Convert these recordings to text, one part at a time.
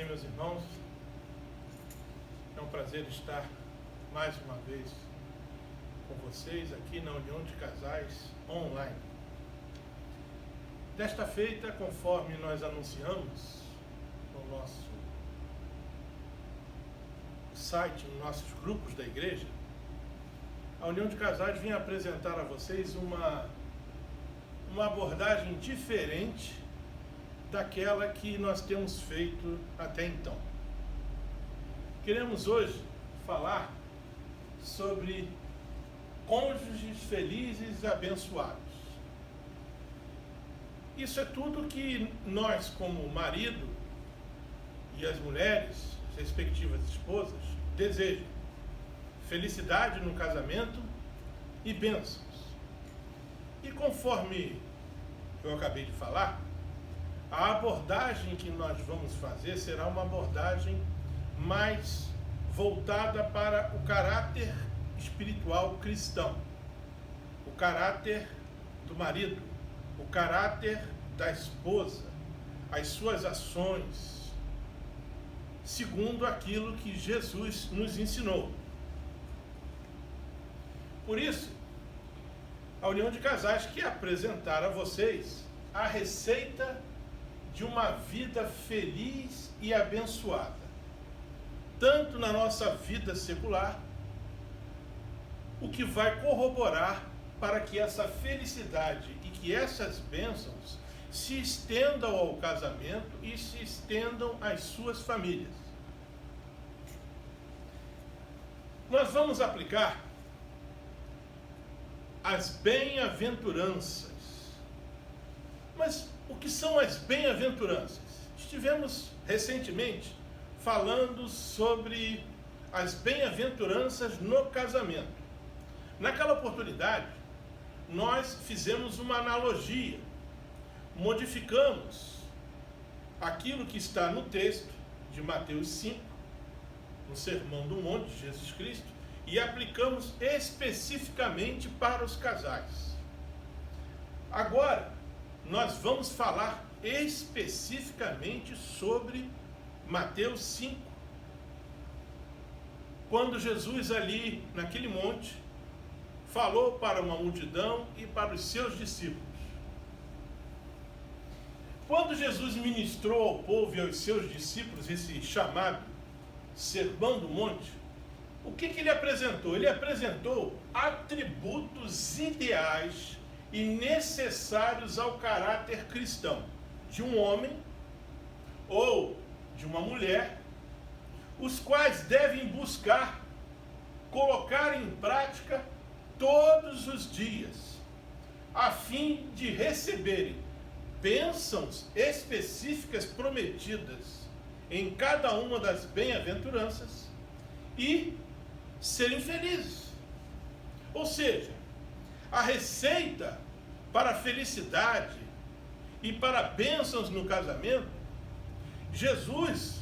Bem, meus irmãos, é um prazer estar mais uma vez com vocês aqui na União de Casais online. Desta feita, conforme nós anunciamos no nosso site, nos nossos grupos da igreja, a União de Casais vem apresentar a vocês uma abordagem diferente daquela que nós temos feito até então. Queremos hoje falar sobre cônjuges felizes e abençoados. Isso é tudo que nós, como marido e as mulheres, as respectivas esposas, desejam. Felicidade no casamento e bênçãos. E conforme eu acabei de falar, a abordagem que nós vamos fazer será uma abordagem mais voltada para o caráter espiritual cristão, o caráter do marido, o caráter da esposa, as suas ações, segundo aquilo que Jesus nos ensinou. Por isso, a União de Casais quer apresentar a vocês a receita de uma vida feliz e abençoada, tanto na nossa vida secular, o que vai corroborar para que essa felicidade e que essas bênçãos se estendam ao casamento e se estendam às suas famílias. Nós vamos aplicar as bem-aventuranças. Mas o que são as bem-aventuranças? Estivemos recentemente falando sobre as bem-aventuranças no casamento. Naquela oportunidade, nós fizemos uma analogia, modificamos aquilo que está no texto de Mateus 5, no Sermão do Monte de Jesus Cristo, e aplicamos especificamente para os casais. Agora, nós vamos falar especificamente sobre Mateus 5, quando Jesus ali naquele monte falou para uma multidão e para os seus discípulos. Quando Jesus ministrou ao povo e aos seus discípulos esse chamado Sermão do Monte, o que ele apresentou? Ele apresentou atributos ideais e necessários ao caráter cristão de um homem ou de uma mulher, os quais devem buscar colocar em prática todos os dias, a fim de receberem bênçãos específicas prometidas em cada uma das bem-aventuranças e serem felizes. Ou seja, a receita para a felicidade e para bênçãos no casamento, Jesus,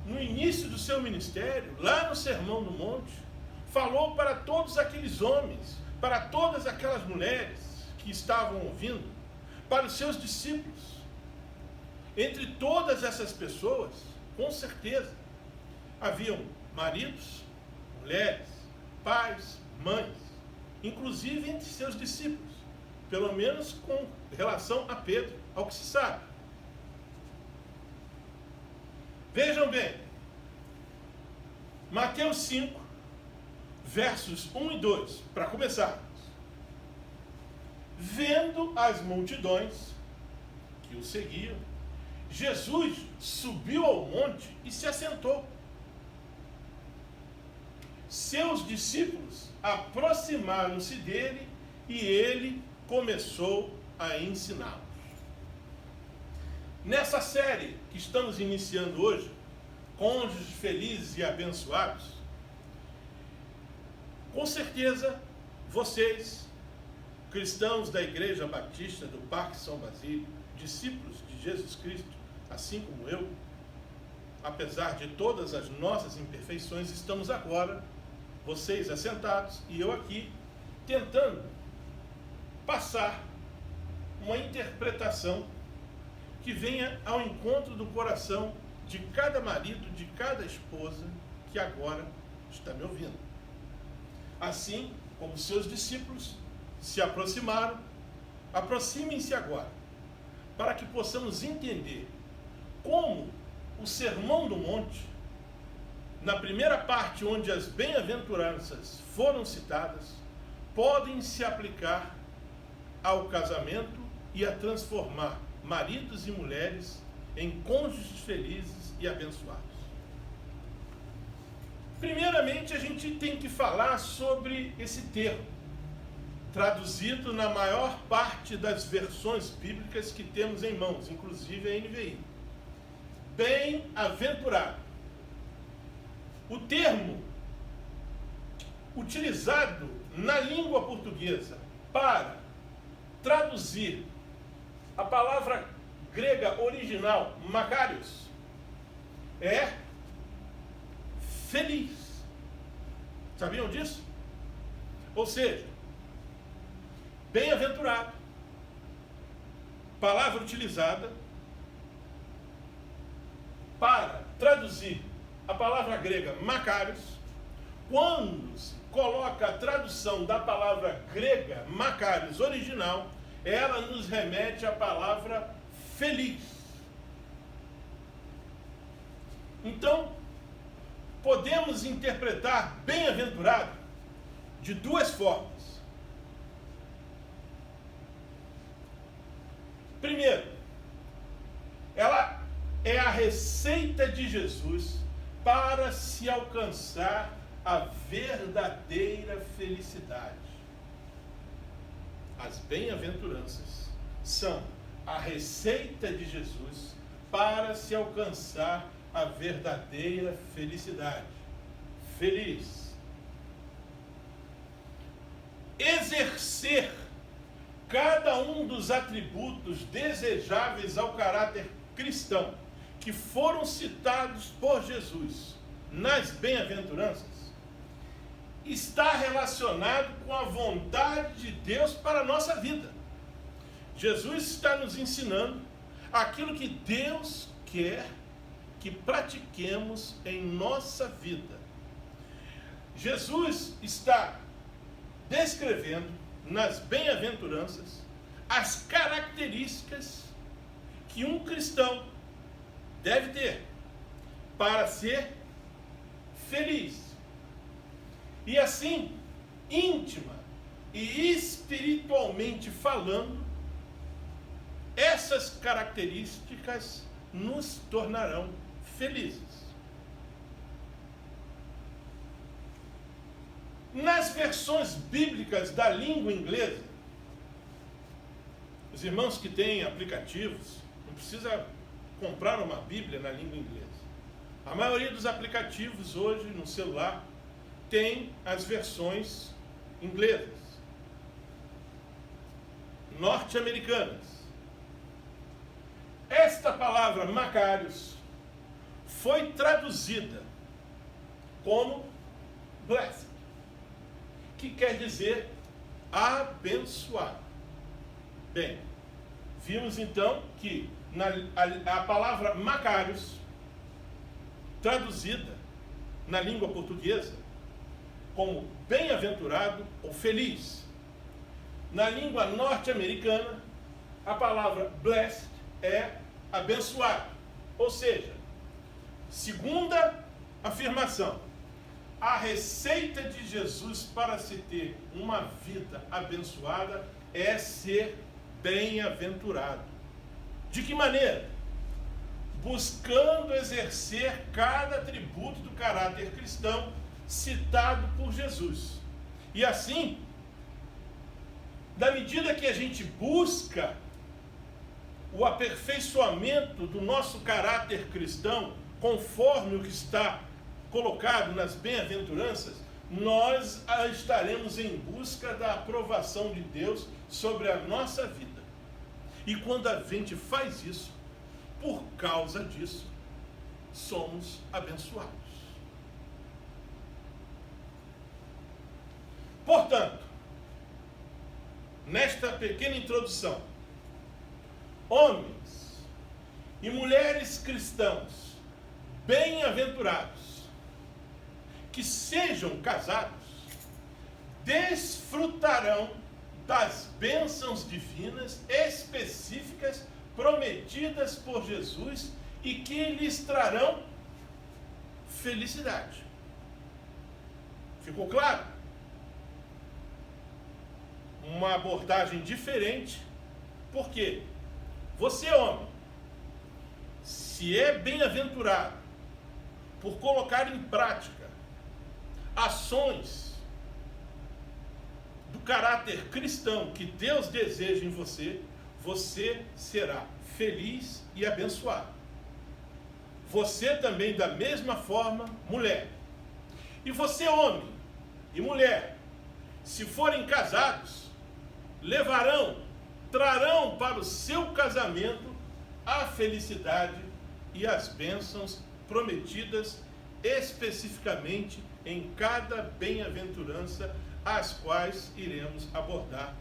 no início do seu ministério, lá no Sermão do Monte, falou para todos aqueles homens, para todas aquelas mulheres que estavam ouvindo, para os seus discípulos. Entre todas essas pessoas, com certeza, haviam maridos, mulheres, pais, mães, inclusive entre seus discípulos, pelo menos com relação a Pedro, ao que se sabe. Vejam bem, Mateus 5, versos 1 e 2, para começarmos. Vendo as multidões que o seguiam, Jesus subiu ao monte e se assentou. Seus discípulos aproximaram-se dele e ele começou a ensiná-los. Nessa série que estamos iniciando hoje, Cônjuges Felizes e Abençoados, com certeza vocês, cristãos da Igreja Batista do Parque São Basílio, discípulos de Jesus Cristo, assim como eu, apesar de todas as nossas imperfeições, estamos agora, vocês assentados e eu aqui, tentando passar uma interpretação que venha ao encontro do coração de cada marido, de cada esposa que agora está me ouvindo. Assim como seus discípulos se aproximaram, aproximem-se agora, para que possamos entender como o Sermão do Monte, na primeira parte onde as bem-aventuranças foram citadas, podem se aplicar ao casamento e a transformar maridos e mulheres em cônjuges felizes e abençoados. Primeiramente, a gente tem que falar sobre esse termo, traduzido na maior parte das versões bíblicas que temos em mãos, inclusive a NVI. Bem-aventurado. O termo utilizado na língua portuguesa para traduzir a palavra grega original, makarios, é feliz. Sabiam disso? Ou seja, bem-aventurado, palavra utilizada para traduzir a palavra grega makarios. Quando se coloca a tradução da palavra grega makarios original, ela nos remete à palavra feliz. Então, podemos interpretar bem-aventurado de duas formas. Primeiro, ela é a receita de Jesus para se alcançar a verdadeira felicidade. As bem-aventuranças são a receita de Jesus para se alcançar a verdadeira felicidade. Feliz. Exercer cada um dos atributos desejáveis ao caráter cristão que foram citados por Jesus nas bem-aventuranças está relacionado com a vontade de Deus para a nossa vida. Jesus está nos ensinando aquilo que Deus quer que pratiquemos em nossa vida. Jesus está descrevendo nas bem-aventuranças as características que um cristão deve ter para ser feliz. E assim, íntima e espiritualmente falando, essas características nos tornarão felizes. Nas versões bíblicas da língua inglesa, os irmãos que têm aplicativos, não precisa comprar uma Bíblia na língua inglesa. A maioria dos aplicativos hoje no celular tem as versões inglesas, norte-americanas. Esta palavra makarios foi traduzida como blessed, que quer dizer abençoado. Bem, vimos então que a palavra makarios, traduzida na língua portuguesa como bem-aventurado ou feliz, na língua norte-americana, a palavra blessed é abençoado. Ou seja, segunda afirmação, a receita de Jesus para se ter uma vida abençoada é ser bem-aventurado. De que maneira? Buscando exercer cada atributo do caráter cristão citado por Jesus. E assim, na medida que a gente busca o aperfeiçoamento do nosso caráter cristão, conforme o que está colocado nas bem-aventuranças, nós estaremos em busca da aprovação de Deus sobre a nossa vida. E quando a gente faz isso, por causa disso, somos abençoados. Portanto, nesta pequena introdução, homens e mulheres cristãos bem-aventurados que sejam casados desfrutarão das bênçãos divinas específicas prometidas por Jesus e que lhes trarão felicidade. Ficou claro? Uma abordagem diferente, porque você, homem, se é bem-aventurado por colocar em prática ações do caráter cristão que Deus deseja em você, você será feliz e abençoado. Você também, da mesma forma, mulher. E você, homem e mulher, se forem casados, trarão para o seu casamento a felicidade e as bênçãos prometidas especificamente em cada bem-aventurança, as quais iremos abordar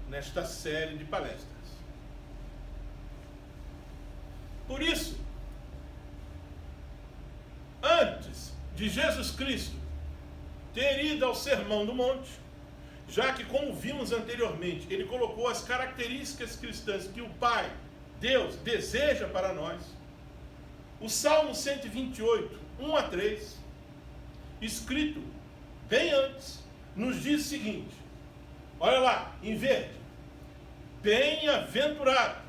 nesta série de palestras. Por isso, antes de Jesus Cristo ter ido ao Sermão do Monte, já que, como vimos anteriormente, ele colocou as características cristãs que o Pai, Deus, deseja para nós, o Salmo 128, 1 a 3, escrito bem antes, nos diz o seguinte, olha lá, em verde: bem-aventurado,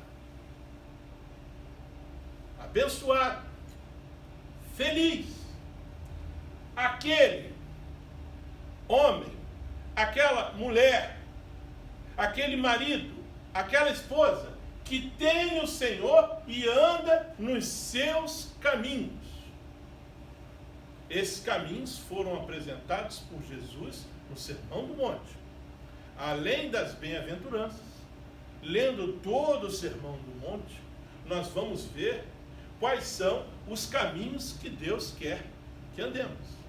abençoado, feliz, aquele homem, aquela mulher, aquele marido, aquela esposa que tem o Senhor e anda nos seus caminhos. Esses caminhos foram apresentados por Jesus no Sermão do Monte. Além das bem-aventuranças, lendo todo o Sermão do Monte, nós vamos ver quais são os caminhos que Deus quer que andemos.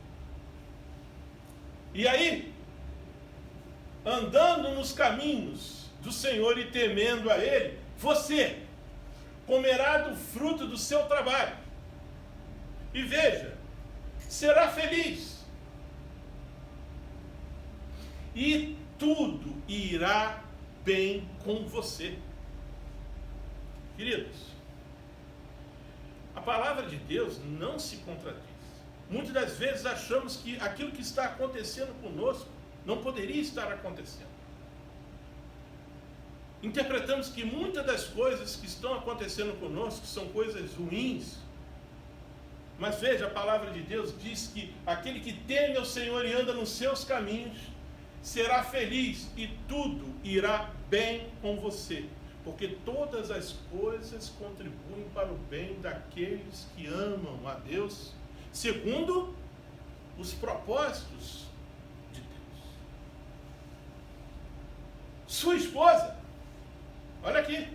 E aí, andando nos caminhos do Senhor e temendo a Ele, você comerá do fruto do seu trabalho. E veja, será feliz. E tudo irá bem com você. Queridos, a palavra de Deus não se contradiz. Muitas das vezes achamos que aquilo que está acontecendo conosco não poderia estar acontecendo. Interpretamos que muitas das coisas que estão acontecendo conosco são coisas ruins. Mas veja, a palavra de Deus diz que aquele que teme ao Senhor e anda nos seus caminhos será feliz e tudo irá bem com você. Porque todas as coisas contribuem para o bem daqueles que amam a Deus, segundo os propósitos de Deus. Sua esposa, olha aqui,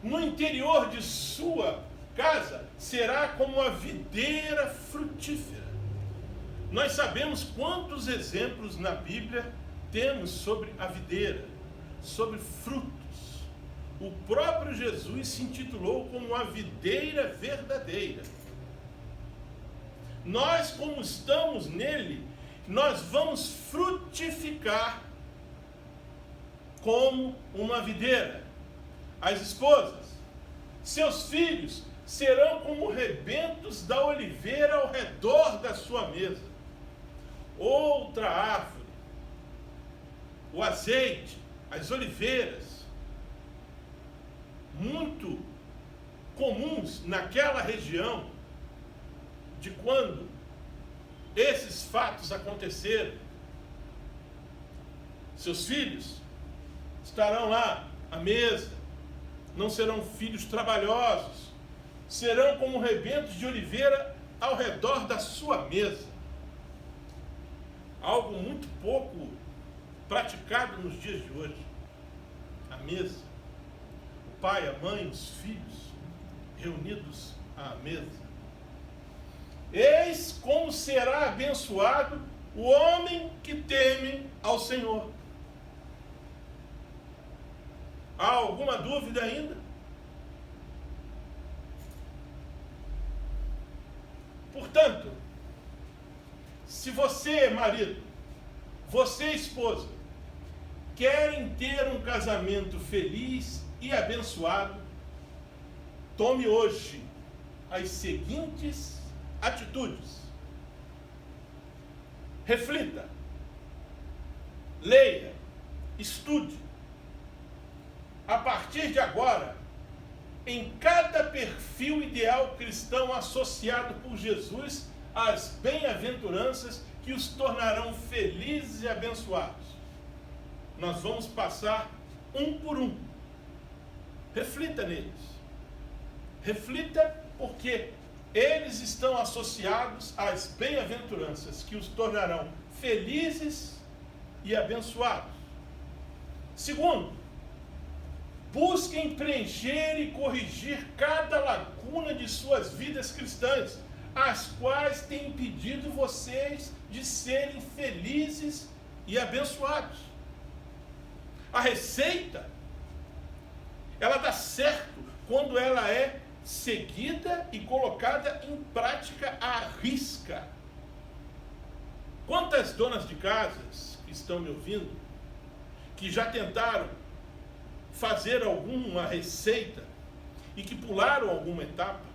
no interior de sua casa será como a videira frutífera. Nós sabemos quantos exemplos na Bíblia temos sobre a videira, sobre frutos. O próprio Jesus se intitulou como a videira verdadeira. Nós, como estamos nele, nós vamos frutificar como uma videira. As esposas, seus filhos serão como rebentos da oliveira ao redor da sua mesa. Outra árvore, o azeite, as oliveiras, muito comuns naquela região, de quando esses fatos aconteceram. Seus filhos estarão lá à mesa, não serão filhos trabalhosos, serão como rebentos de oliveira ao redor da sua mesa. Algo muito pouco praticado nos dias de hoje. A mesa. O pai, a mãe, os filhos reunidos à mesa. Eis como será abençoado o homem que teme ao Senhor. Há alguma dúvida ainda? Se você, marido, você, esposa, querem ter um casamento feliz e abençoado, tome hoje as seguintes atitudes. Reflita, leia, estude. A partir de agora, em cada perfil ideal cristão associado por Jesus às bem-aventuranças que os tornarão felizes e abençoados, nós vamos passar um por um. Reflita neles. Reflita porque eles estão associados às bem-aventuranças que os tornarão felizes e abençoados. Segundo, busquem preencher e corrigir cada lacuna de suas vidas cristãs, as quais têm impedido vocês de serem felizes e abençoados. A receita, ela dá certo quando ela é seguida e colocada em prática à risca. Quantas donas de casas que estão me ouvindo, que já tentaram fazer alguma receita e que pularam alguma etapa,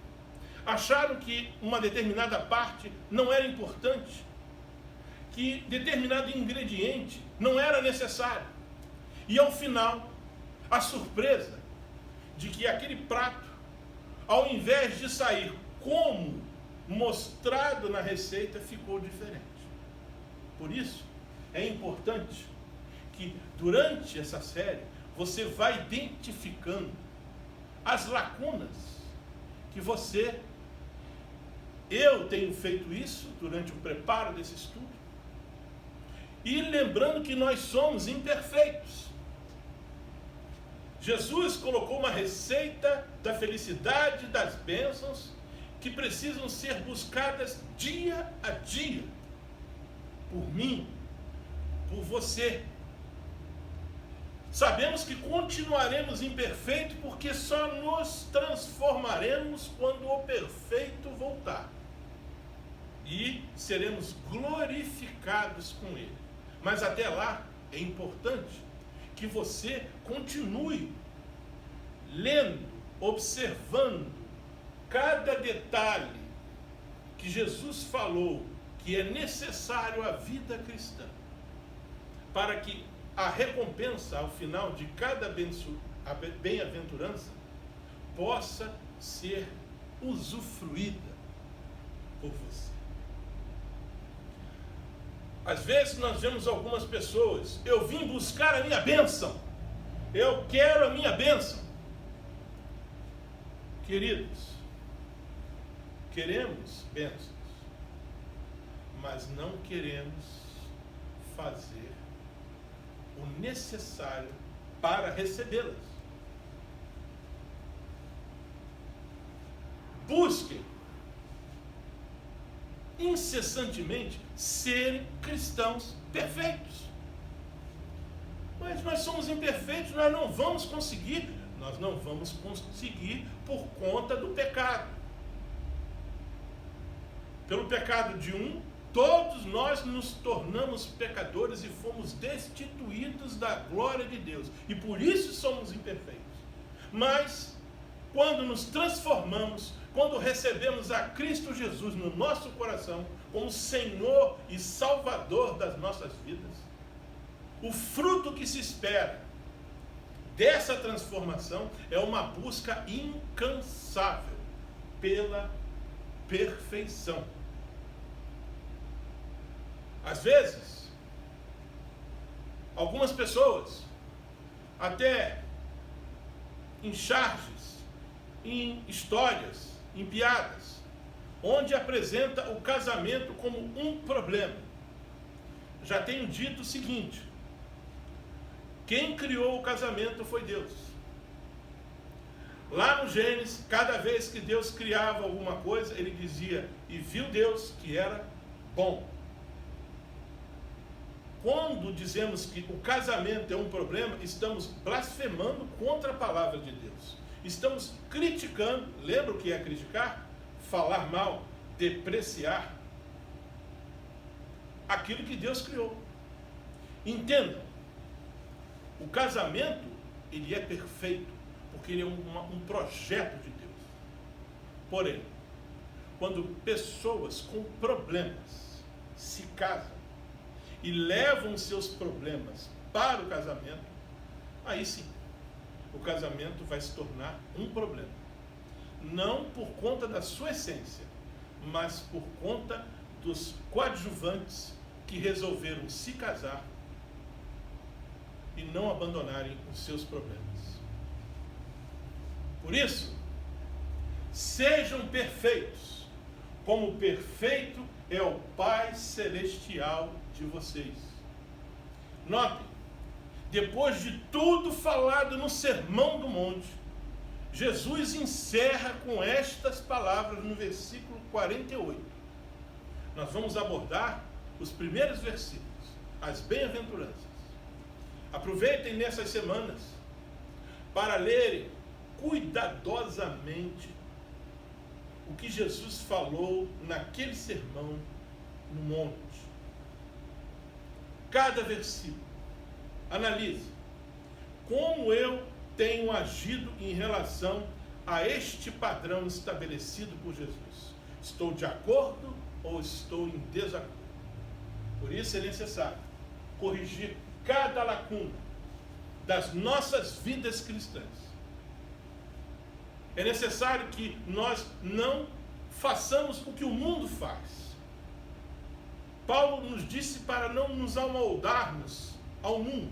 acharam que uma determinada parte não era importante, que determinado ingrediente não era necessário, e ao final, a surpresa de que aquele prato, ao invés de sair como mostrado na receita, ficou diferente. Por isso, é importante que durante essa série você vá identificando as lacunas que eu tenho feito isso durante o preparo desse estudo, e lembrando que nós somos imperfeitos. Jesus colocou uma receita da felicidade, das bênçãos, que precisam ser buscadas dia a dia, por mim, por você. Sabemos que continuaremos imperfeitos porque só nos transformaremos quando o perfeito voltar. E seremos glorificados com ele. Mas até lá é importante que você continue lendo, observando cada detalhe que Jesus falou que é necessário à vida cristã, para que a recompensa ao final de cada bem-aventurança possa ser usufruída por você. Às vezes nós vemos algumas pessoas: eu vim buscar a minha bênção, eu quero a minha bênção. Queridos, queremos bênçãos, mas não queremos fazer o necessário para recebê-las. Busquem incessantemente serem cristãos perfeitos. Mas nós somos imperfeitos, nós não vamos conseguir por conta do pecado. Pelo pecado de um, todos nós nos tornamos pecadores e fomos destituídos da glória de Deus. E por isso somos imperfeitos. Mas, quando nos transformamos, quando recebemos a Cristo Jesus no nosso coração, como Senhor e Salvador das nossas vidas, o fruto que se espera dessa transformação é uma busca incansável pela perfeição. Às vezes, algumas pessoas, até em charges, em histórias, em piadas, onde apresenta o casamento como um problema. Já tenho dito o seguinte: quem criou o casamento foi Deus. Lá no Gênesis, cada vez que Deus criava alguma coisa, ele dizia: e viu Deus que era bom. Quando dizemos que o casamento é um problema, estamos blasfemando contra a palavra de Deus. Estamos criticando. Lembra o que é criticar? Falar mal, depreciar. aquilo que Deus criou. Entenda, o casamento, ele é perfeito, porque ele é um projeto de Deus. Porém, quando pessoas com problemas se casam e levam seus problemas para o casamento, aí sim, o casamento vai se tornar um problema. Não por conta da sua essência, mas por conta dos coadjuvantes que resolveram se casar e não abandonarem os seus problemas. Por isso, sejam perfeitos, como perfeito é o Pai Celestial de vocês. Notem, depois de tudo falado no Sermão do Monte, Jesus encerra com estas palavras no versículo 48. Nós vamos abordar os primeiros versículos, as bem-aventuranças. Aproveitem nessas semanas para lerem cuidadosamente o que Jesus falou naquele sermão no monte. Cada versículo, analise como eu tenho agido em relação a este padrão estabelecido por Jesus. Estou de acordo ou estou em desacordo? Por isso é necessário corrigir cada lacuna das nossas vidas cristãs. É necessário que nós não façamos o que o mundo faz. Paulo nos disse para não nos amoldarmos ao mundo,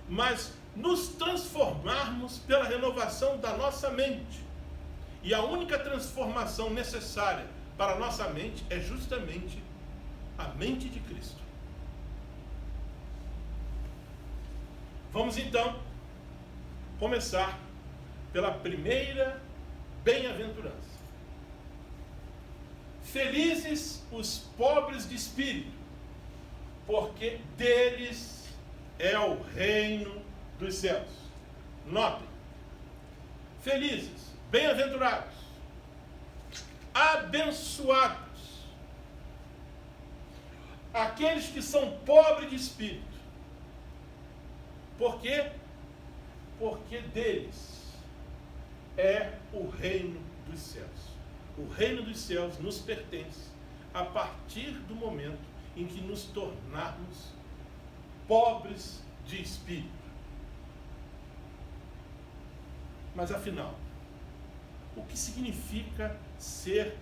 mas nos transformarmos pela renovação da nossa mente. E a única transformação necessária para a nossa mente é justamente a mente de Cristo. Vamos então começar pela primeira bem-aventurança. Felizes os pobres de espírito, porque deles é o reino dos céus. Notem, felizes, bem-aventurados, abençoados, aqueles que são pobres de espírito. Por quê? Porque deles é o reino dos céus. O reino dos céus nos pertence a partir do momento em que nos tornarmos pobres de espírito. Mas afinal, o que significa ser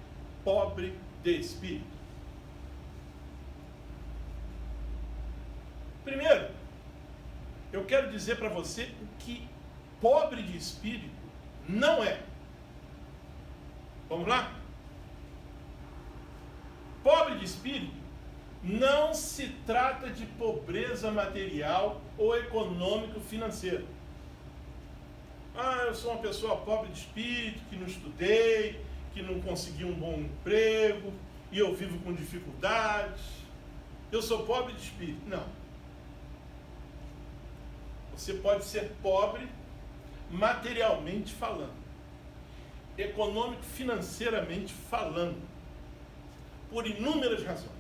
pobre de espírito? Primeiro, eu quero dizer para você o que pobre de espírito não é. Vamos lá? Pobre de espírito não se trata de pobreza material ou econômico-financeira. Eu sou uma pessoa pobre de espírito, que não estudei, que não consegui um bom emprego, e eu vivo com dificuldades. Eu sou pobre de espírito. Não. Você pode ser pobre materialmente falando, econômico-financeiramente falando, por inúmeras razões.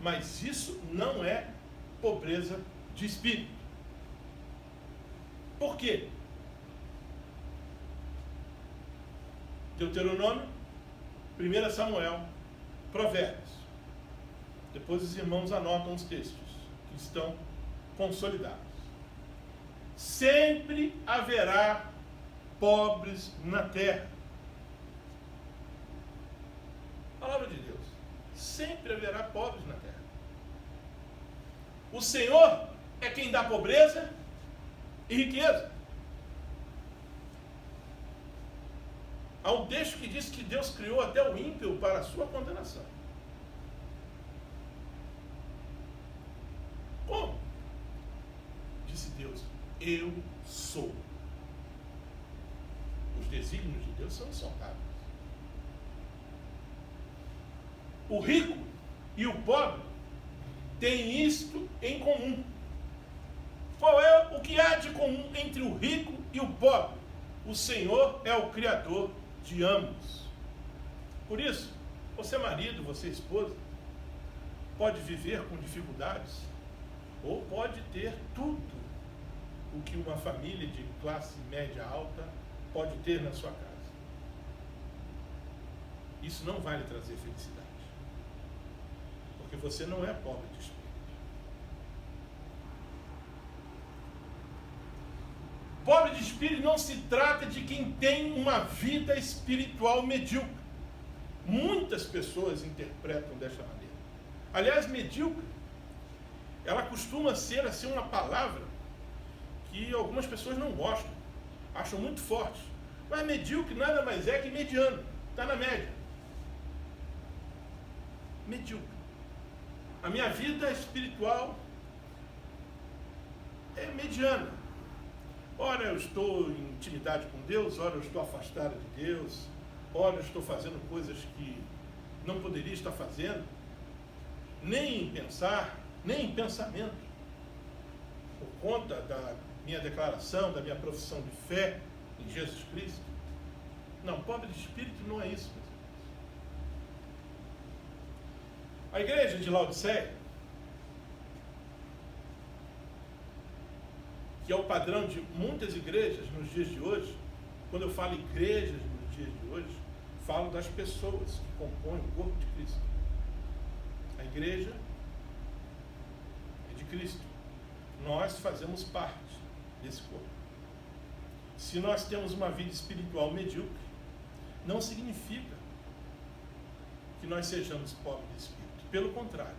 Mas isso não é pobreza de espírito. Por quê? Deuteronômio, 1 Samuel, Provérbios. Depois os irmãos anotam os textos que estão consolidados. Sempre haverá pobres na terra. Palavra de Deus. Sempre haverá pobres na terra. O Senhor é quem dá pobreza e riqueza. Há um texto que diz que Deus criou até o ímpio para a sua condenação. Como? Disse Deus, eu sou. Os desígnios de Deus são insondáveis. O rico e o pobre têm isto em comum. Qual é o que há de comum entre o rico e o pobre? O Senhor é o Criador de ambos. Por isso, você marido, você esposa, pode viver com dificuldades, ou pode ter tudo o que uma família de classe média alta pode ter na sua casa. Isso não vai lhe trazer felicidade, porque você não é pobre de espírito. Pobre de espírito não se trata de quem tem uma vida espiritual medíocre. Muitas pessoas interpretam desta maneira. Aliás, medíocre, ela costuma ser assim uma palavra que algumas pessoas não gostam, acham muito forte. Mas medíocre nada mais é que mediano, está na média. Medíocre. A minha vida espiritual é mediana. Ora eu estou em intimidade com Deus, ora eu estou afastado de Deus, ora eu estou fazendo coisas que não poderia estar fazendo, nem em pensar, nem em pensamento, por conta da minha declaração, da minha profissão de fé em Jesus Cristo. Não, pobre de espírito não é isso. A igreja de Laodiceia, que é o padrão de muitas igrejas nos dias de hoje, quando eu falo igrejas nos dias de hoje, falo das pessoas que compõem o corpo de Cristo. A igreja é de Cristo. Nós fazemos parte desse corpo. Se nós temos uma vida espiritual medíocre, não significa que nós sejamos pobres de espírito. Pelo contrário,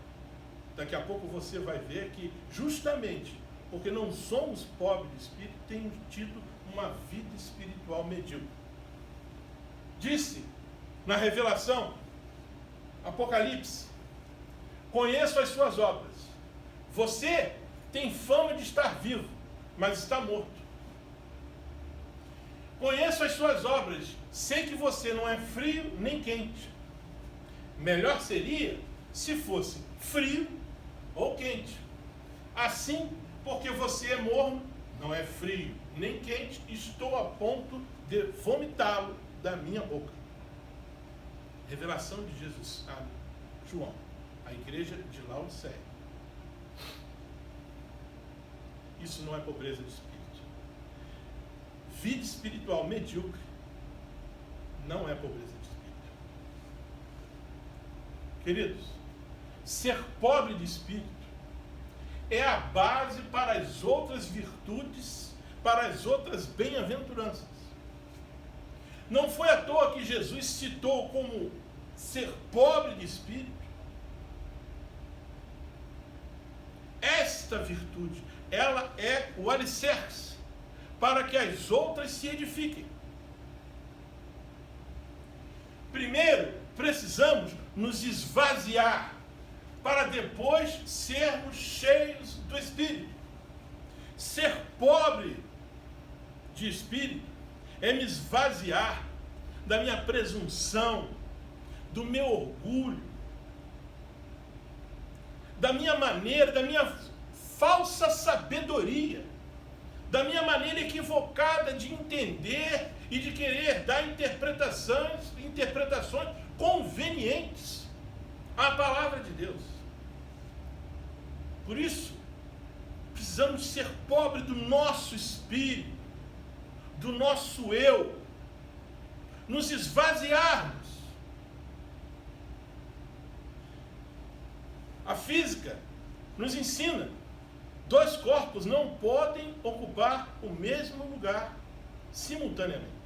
daqui a pouco você vai ver que justamente porque não somos pobres de espírito, temos tido uma vida espiritual medíocre. Disse na Revelação, Apocalipse: conheço as suas obras. Você tem fama de estar vivo, mas está morto. Conheço as suas obras, sei que você não é frio nem quente. Melhor seria se fosse frio ou quente. Assim, porque você é morno, não é frio nem quente, estou a ponto de vomitá-lo da minha boca. Revelação de Jesus a João, a igreja de Laodiceia. Isso não é pobreza de espírito. Vida espiritual medíocre não é pobreza de espírito. Queridos, ser pobre de espírito é a base para as outras virtudes, para as outras bem-aventuranças. Não foi à toa que Jesus citou como ser pobre de espírito esta virtude. Ela é o alicerce para que as outras se edifiquem. Primeiro, precisamos nos esvaziar para depois sermos cheios do Espírito. Ser pobre de espírito é me esvaziar da minha presunção, do meu orgulho, da minha maneira, da minha falsa sabedoria, da minha maneira equivocada de entender e de querer dar interpretações convenientes à palavra de Deus. Por isso, precisamos ser pobres do nosso espírito, do nosso eu, nos esvaziarmos. A física nos ensina: dois corpos não podem ocupar o mesmo lugar simultaneamente.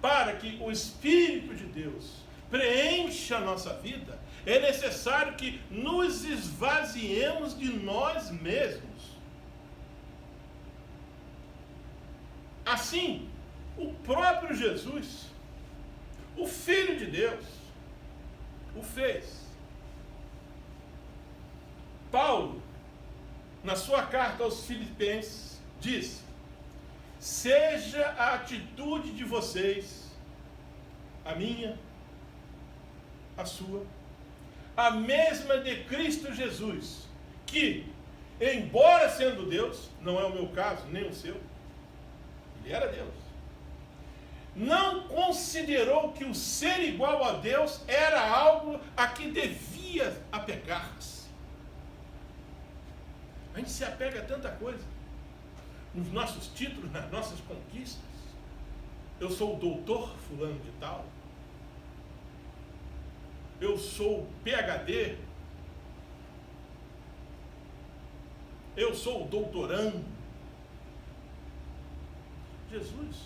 Para que o Espírito de Deus preencha a nossa vida, é necessário que nos esvaziemos de nós mesmos. Assim, o próprio Jesus, o Filho de Deus, o fez. Paulo, na sua carta aos Filipenses, diz: seja a atitude de vocês, a minha, a sua, a mesma de Cristo Jesus, que, embora sendo Deus, não é o meu caso, nem o seu, ele era Deus, não considerou que o ser igual a Deus era algo a que devia apegar-se. A gente se apega a tanta coisa. Nos nossos títulos, nas nossas conquistas. Eu sou o doutor fulano de tal. Eu sou PhD. Eu sou o doutorando. Jesus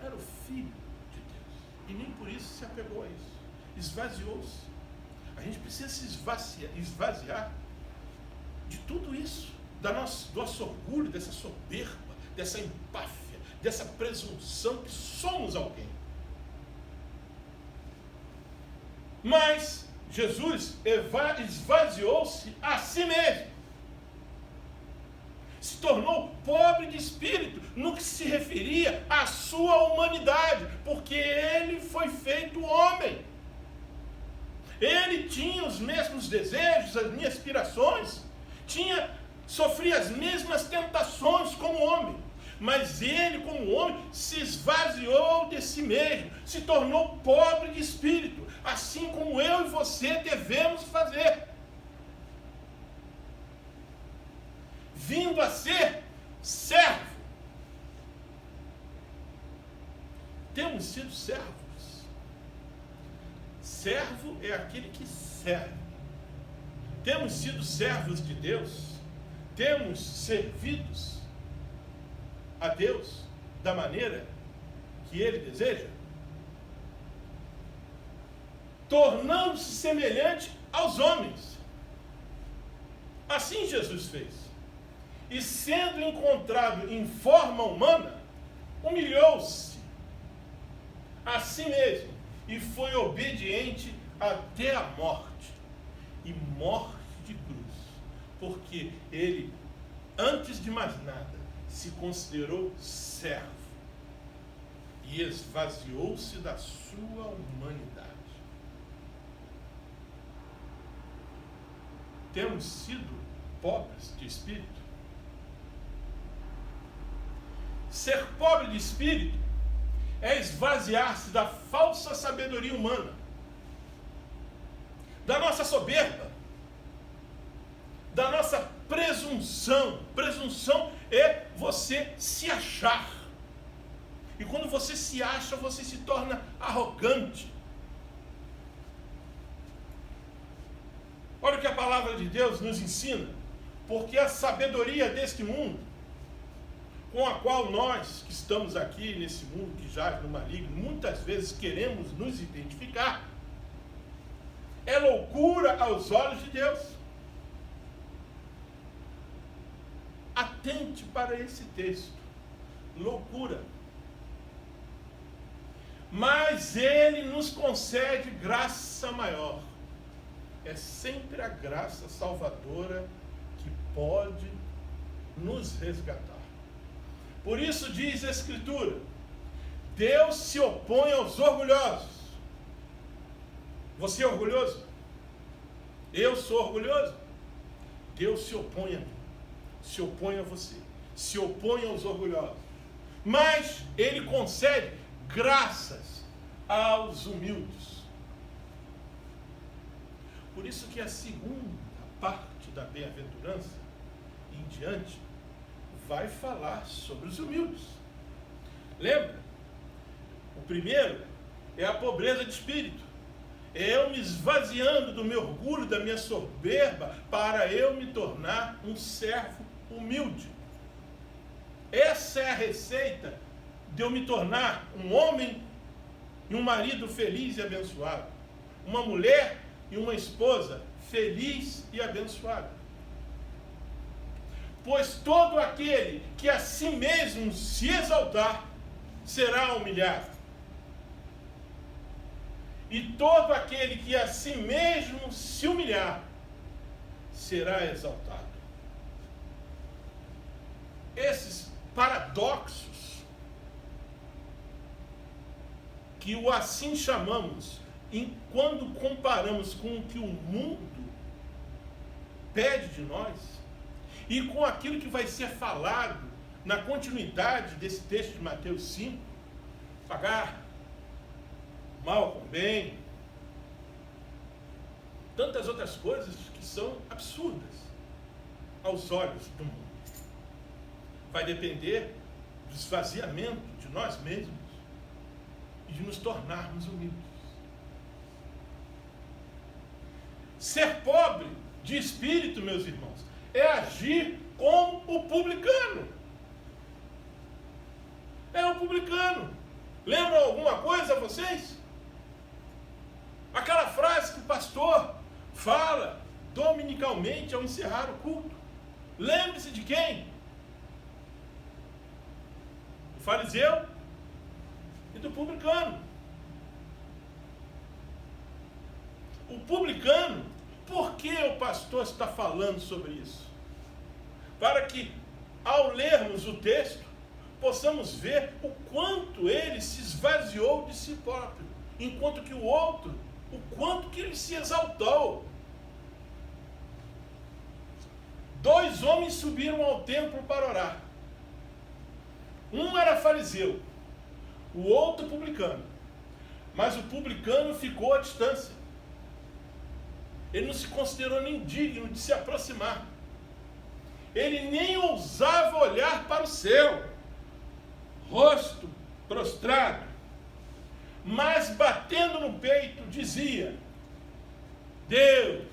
era o Filho de Deus. E nem por isso se apegou a isso. Esvaziou-se. A gente precisa se esvaziar de tudo isso. Do nosso orgulho, dessa soberba, dessa empáfia, dessa presunção que somos alguém. Mas Jesus esvaziou-se a si mesmo. Se tornou pobre de espírito no que se referia à sua humanidade, porque ele foi feito homem. Ele tinha os mesmos desejos, as minhas aspirações, sofria as mesmas tentações como homem, mas ele, como homem, se esvaziou de si mesmo, se tornou pobre de espírito, assim como eu e você devemos fazer. Vindo a ser servo. Temos sido servos. Servo é aquele que serve. Temos sido servos de Deus. Temos servidos a Deus da maneira que Ele deseja, tornando-se semelhante aos homens. Assim Jesus fez. E sendo encontrado em forma humana, humilhou-se a si mesmo e foi obediente até a morte, e morte de cruz, porque ele, antes de mais nada, se considerou servo e esvaziou-se da sua humanidade. Temos sido pobres de espírito. Ser pobre de espírito é esvaziar-se da falsa sabedoria humana, da nossa soberba, da nossa presunção. Presunção é você se achar. E quando você se acha, você se torna arrogante. Olha o que a palavra de Deus nos ensina. Porque a sabedoria deste mundo, com a qual nós que estamos aqui nesse mundo que jaz no maligno, muitas vezes queremos nos identificar, é loucura aos olhos de Deus. Atente para esse texto. Loucura. Mas Ele nos concede graça maior. É sempre a graça salvadora que pode nos resgatar. Por isso diz a Escritura: Deus se opõe aos orgulhosos. Você é orgulhoso? Eu sou orgulhoso? Deus se opõe a mim, se opõe a você, se opõe aos orgulhosos. Mas Ele concede graças aos humildes. Por isso que a segunda parte da bem-aventurança em diante vai falar sobre os humildes. Lembra? O primeiro é a pobreza de espírito. É eu me esvaziando do meu orgulho, da minha soberba, para eu me tornar um servo humilde. Essa é a receita de eu me tornar um homem e um marido feliz e abençoado. Uma mulher e uma esposa feliz e abençoada. Pois todo aquele que a si mesmo se exaltar será humilhado. E todo aquele que a si mesmo se humilhar será exaltado. Esses paradoxos que o assim chamamos, quando comparamos com o que o mundo pede de nós, e com aquilo que vai ser falado na continuidade desse texto de Mateus 5, pagar mal com bem, tantas outras coisas que são absurdas. aos olhos do mundo. Vai depender do esvaziamento de nós mesmos e de nos tornarmos humildes. Ser pobre de espírito, meus irmãos, é agir como o publicano. É o publicano. Lembram alguma coisa a vocês? Aquela frase que o pastor fala dominicalmente ao encerrar o culto. Lembre-se de quem? Do fariseu e do publicano. O publicano, por que o pastor está falando sobre isso? Para que, ao lermos o texto, possamos ver o quanto ele se esvaziou de si próprio, enquanto que o outro, o quanto que ele se exaltou. 2 homens subiram ao templo para orar. Um era fariseu, o outro publicano. Mas o publicano ficou à distância. Ele não se considerou nem digno de se aproximar. Ele nem ousava olhar para o céu, rosto prostrado, mas batendo no peito dizia: Deus,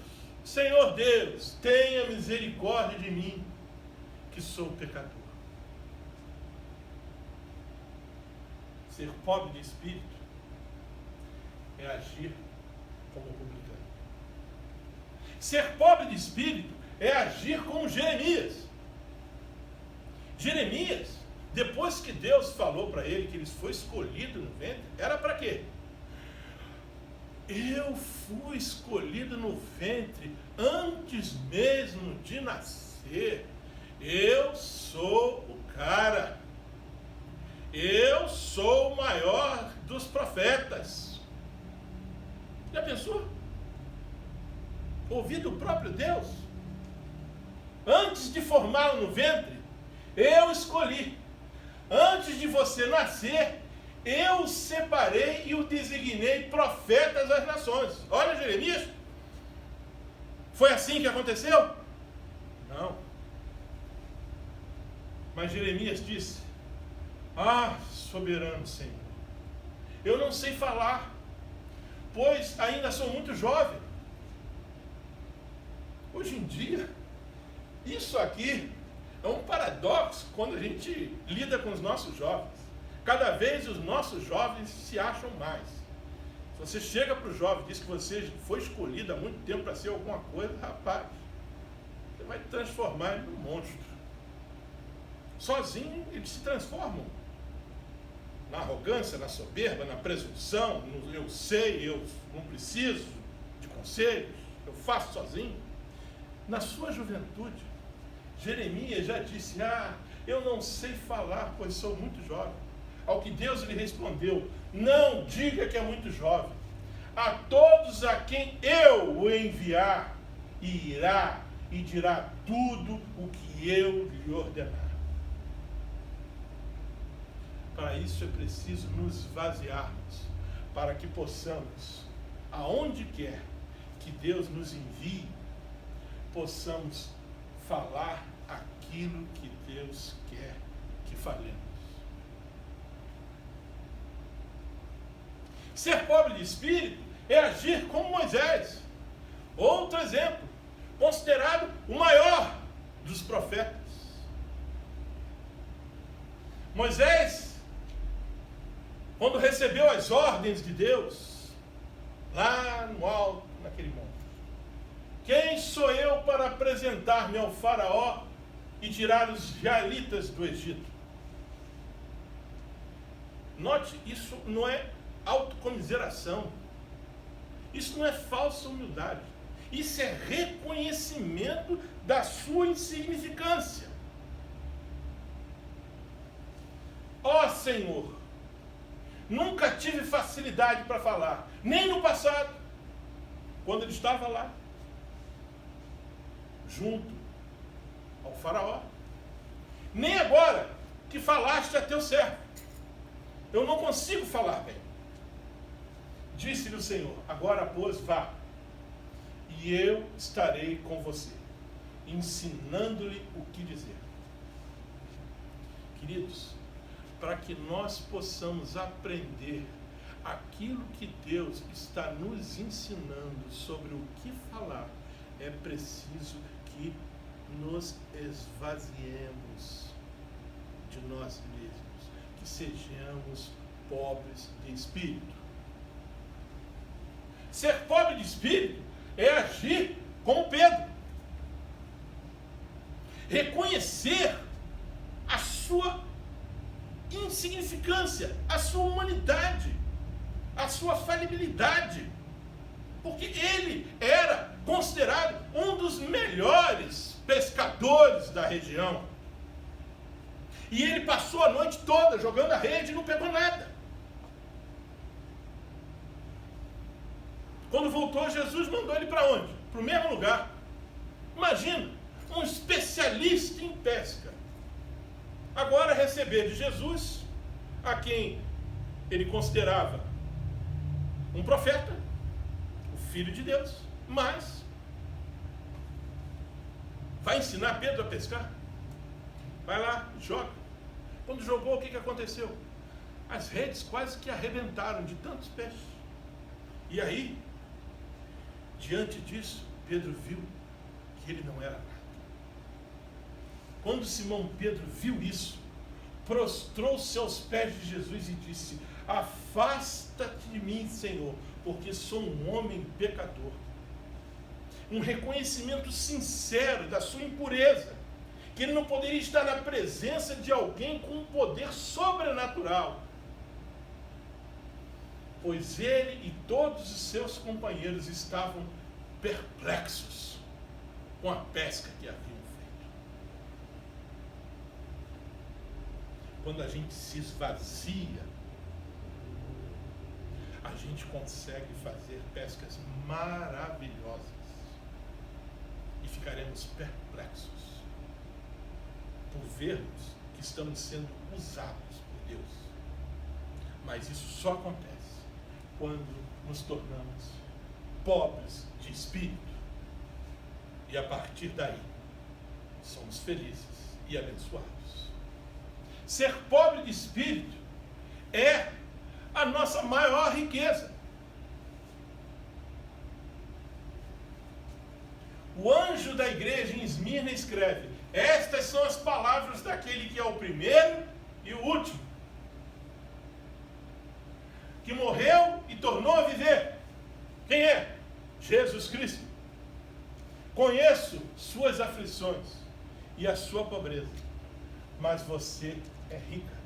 Senhor Deus, tenha misericórdia de mim, que sou pecador. Ser pobre de espírito é agir como publicano. Ser pobre de espírito é agir como Jeremias. Jeremias, depois que Deus falou para ele que ele foi escolhido no ventre, era para quê? Eu fui escolhido no ventre antes mesmo de nascer. Eu sou o cara. Eu sou o maior dos profetas. Já pensou? Ouvir do próprio Deus? Antes de formá-lo no ventre, eu escolhi. Antes de você nascer, eu o separei e o designei profeta das nações. Olha Jeremias. Foi assim que aconteceu? Não. Mas Jeremias disse: Ah, soberano Senhor, eu não sei falar, pois ainda sou muito jovem. Hoje em dia, isso aqui é um paradoxo quando a gente lida com os nossos jovens. Cada vez os nossos jovens se acham mais. Se você chega para o jovem e diz que você foi escolhido há muito tempo para ser alguma coisa, rapaz, você vai transformar ele num monstro. Sozinho eles se transformam. Na arrogância, na soberba, na presunção, no eu sei, eu não preciso de conselhos, eu faço sozinho. Na sua juventude, Jeremias já disse: eu não sei falar, pois sou muito jovem. Ao que Deus lhe respondeu: não diga que é muito jovem. A todos a quem eu o enviar, irá e dirá tudo o que eu lhe ordenar. Para isso é preciso nos esvaziarmos, para que possamos, aonde quer que Deus nos envie, possamos falar aquilo que Deus quer que falemos. Ser pobre de espírito é agir como Moisés. Outro exemplo, considerado o maior dos profetas. Moisés, quando recebeu as ordens de Deus, lá no alto, naquele monte: quem sou eu para apresentar-me ao faraó e tirar os israelitas do Egito? Note, isso não é autocomiseração. Isso não é falsa humildade. Isso é reconhecimento da sua insignificância. Ó Senhor, nunca tive facilidade para falar, nem no passado, quando ele estava lá, junto ao faraó, nem agora que falaste a teu servo. Eu não consigo falar bem. Disse-lhe o Senhor: agora, pois, vá, e eu estarei com você. ensinando-lhe o que dizer. Queridos, para que nós possamos aprender aquilo que Deus está nos ensinando sobre o que falar, é preciso que nos esvaziemos de nós mesmos, que sejamos pobres de espírito. Ser pobre de espírito é agir como Pedro. Reconhecer a sua insignificância, a sua humanidade, a sua falibilidade. Porque ele era considerado um dos melhores pescadores da região. E ele passou a noite toda jogando a rede e não pegou nada. Quando voltou, Jesus mandou ele para onde? Para o mesmo lugar. Imagina, um especialista em pesca. Agora receber de Jesus, a quem ele considerava um profeta, o Filho de Deus, mas vai ensinar Pedro a pescar? Vai lá, joga. Quando jogou, o que aconteceu? As redes quase que arrebentaram de tantos peixes. E aí, diante disso, Pedro viu que ele não era nada. Quando Simão Pedro viu isso, prostrou-se aos pés de Jesus e disse: afasta-te de mim, Senhor, porque sou um homem pecador. Um reconhecimento sincero da sua impureza, que ele não poderia estar na presença de alguém com um poder sobrenatural, pois ele e todos os seus companheiros estavam perplexos com a pesca que haviam feito. Quando a gente se esvazia, a gente consegue fazer pescas maravilhosas e ficaremos perplexos por vermos que estamos sendo usados por Deus. Mas isso só acontece quando nos tornamos pobres de espírito. E a partir daí, somos felizes e abençoados. Ser pobre de espírito é a nossa maior riqueza. O anjo da igreja em Esmirna escreve: estas são as palavras daquele que é o primeiro e o último, que morreu e tornou a viver. Quem é? Jesus Cristo. Conheço suas aflições e a sua pobreza, mas você é rica.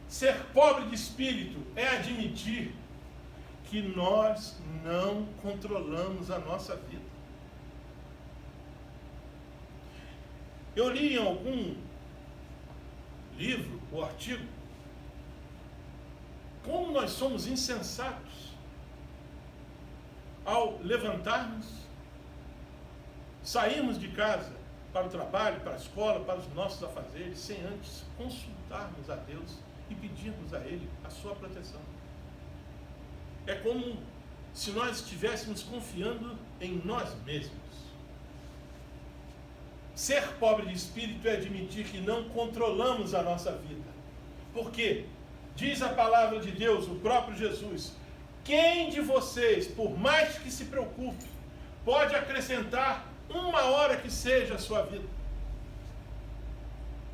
Ser pobre de espírito é admitir que nós não controlamos a nossa vida. Eu li em algum livro ou artigo como nós somos insensatos ao levantarmos, sairmos de casa para o trabalho, para a escola, para os nossos afazeres, sem antes consultarmos a Deus e pedirmos a Ele a sua proteção. É como se nós estivéssemos confiando em nós mesmos. Ser pobre de espírito é admitir que não controlamos a nossa vida. Por quê? Diz a palavra de Deus, o próprio Jesus: quem de vocês, por mais que se preocupe, pode acrescentar uma hora que seja a sua vida?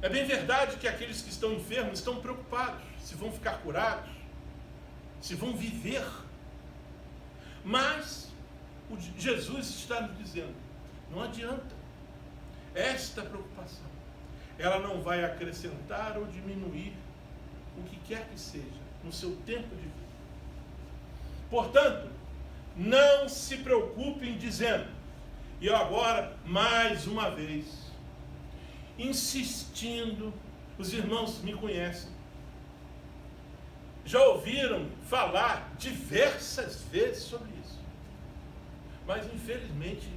É bem verdade que aqueles que estão enfermos estão preocupados se vão ficar curados, se vão viver. Mas Jesus está nos dizendo: não adianta. Esta preocupação, ela não vai acrescentar ou diminuir o que quer que seja no seu tempo de vida. Portanto, não se preocupem dizendo, e eu agora, mais uma vez, insistindo, os irmãos me conhecem, já ouviram falar diversas vezes sobre isso, mas infelizmente,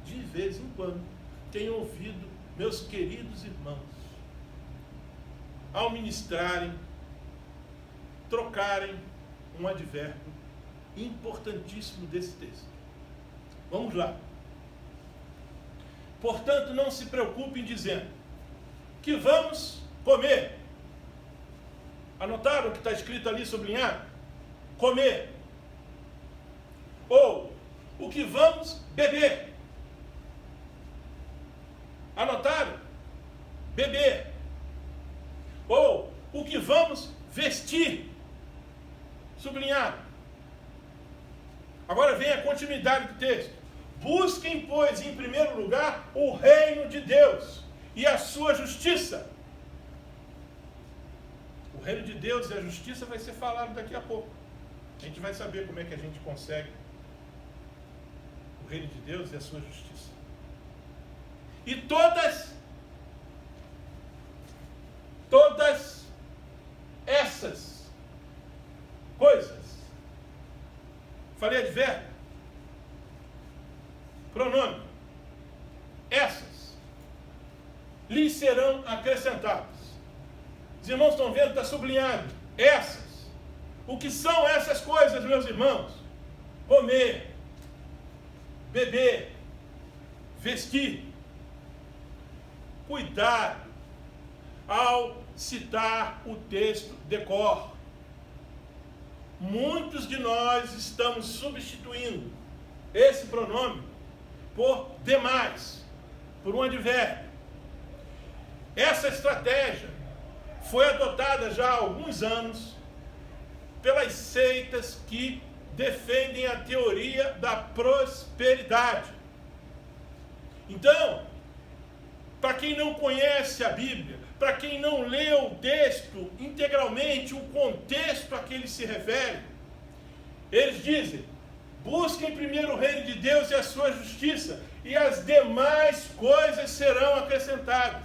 de vez em quando, tenho ouvido meus queridos irmãos, ao ministrarem, trocarem um advérbio importantíssimo desse texto. Vamos lá. Portanto, não se preocupem dizendo que vamos comer. Anotaram o que está escrito ali, sublinhado? Comer. Ou o que vamos beber. Anotaram? Beber. Ou o que vamos vestir. Sublinhado. Agora vem a continuidade do texto. Busquem, pois, em primeiro lugar, o reino de Deus e a sua justiça. O reino de Deus e a justiça vai ser falado daqui a pouco. A gente vai saber como é que a gente consegue o reino de Deus e a sua justiça. E todas essas coisas, falei advérbio, pronome, essas lhes serão acrescentadas. Os irmãos estão vendo? Está sublinhado. Essas. O que são essas coisas, meus irmãos? Comer, beber, vestir. Cuidado ao citar o texto de cor. Muitos de nós estamos substituindo esse pronome por demais, por um advérbio. Essa estratégia foi adotada já há alguns anos pelas seitas que defendem a teoria da prosperidade. Então, para quem não conhece a Bíblia, para quem não leu o texto integralmente, o contexto a que ele se refere, eles dizem: busquem primeiro o reino de Deus e a sua justiça, e as demais coisas serão acrescentadas.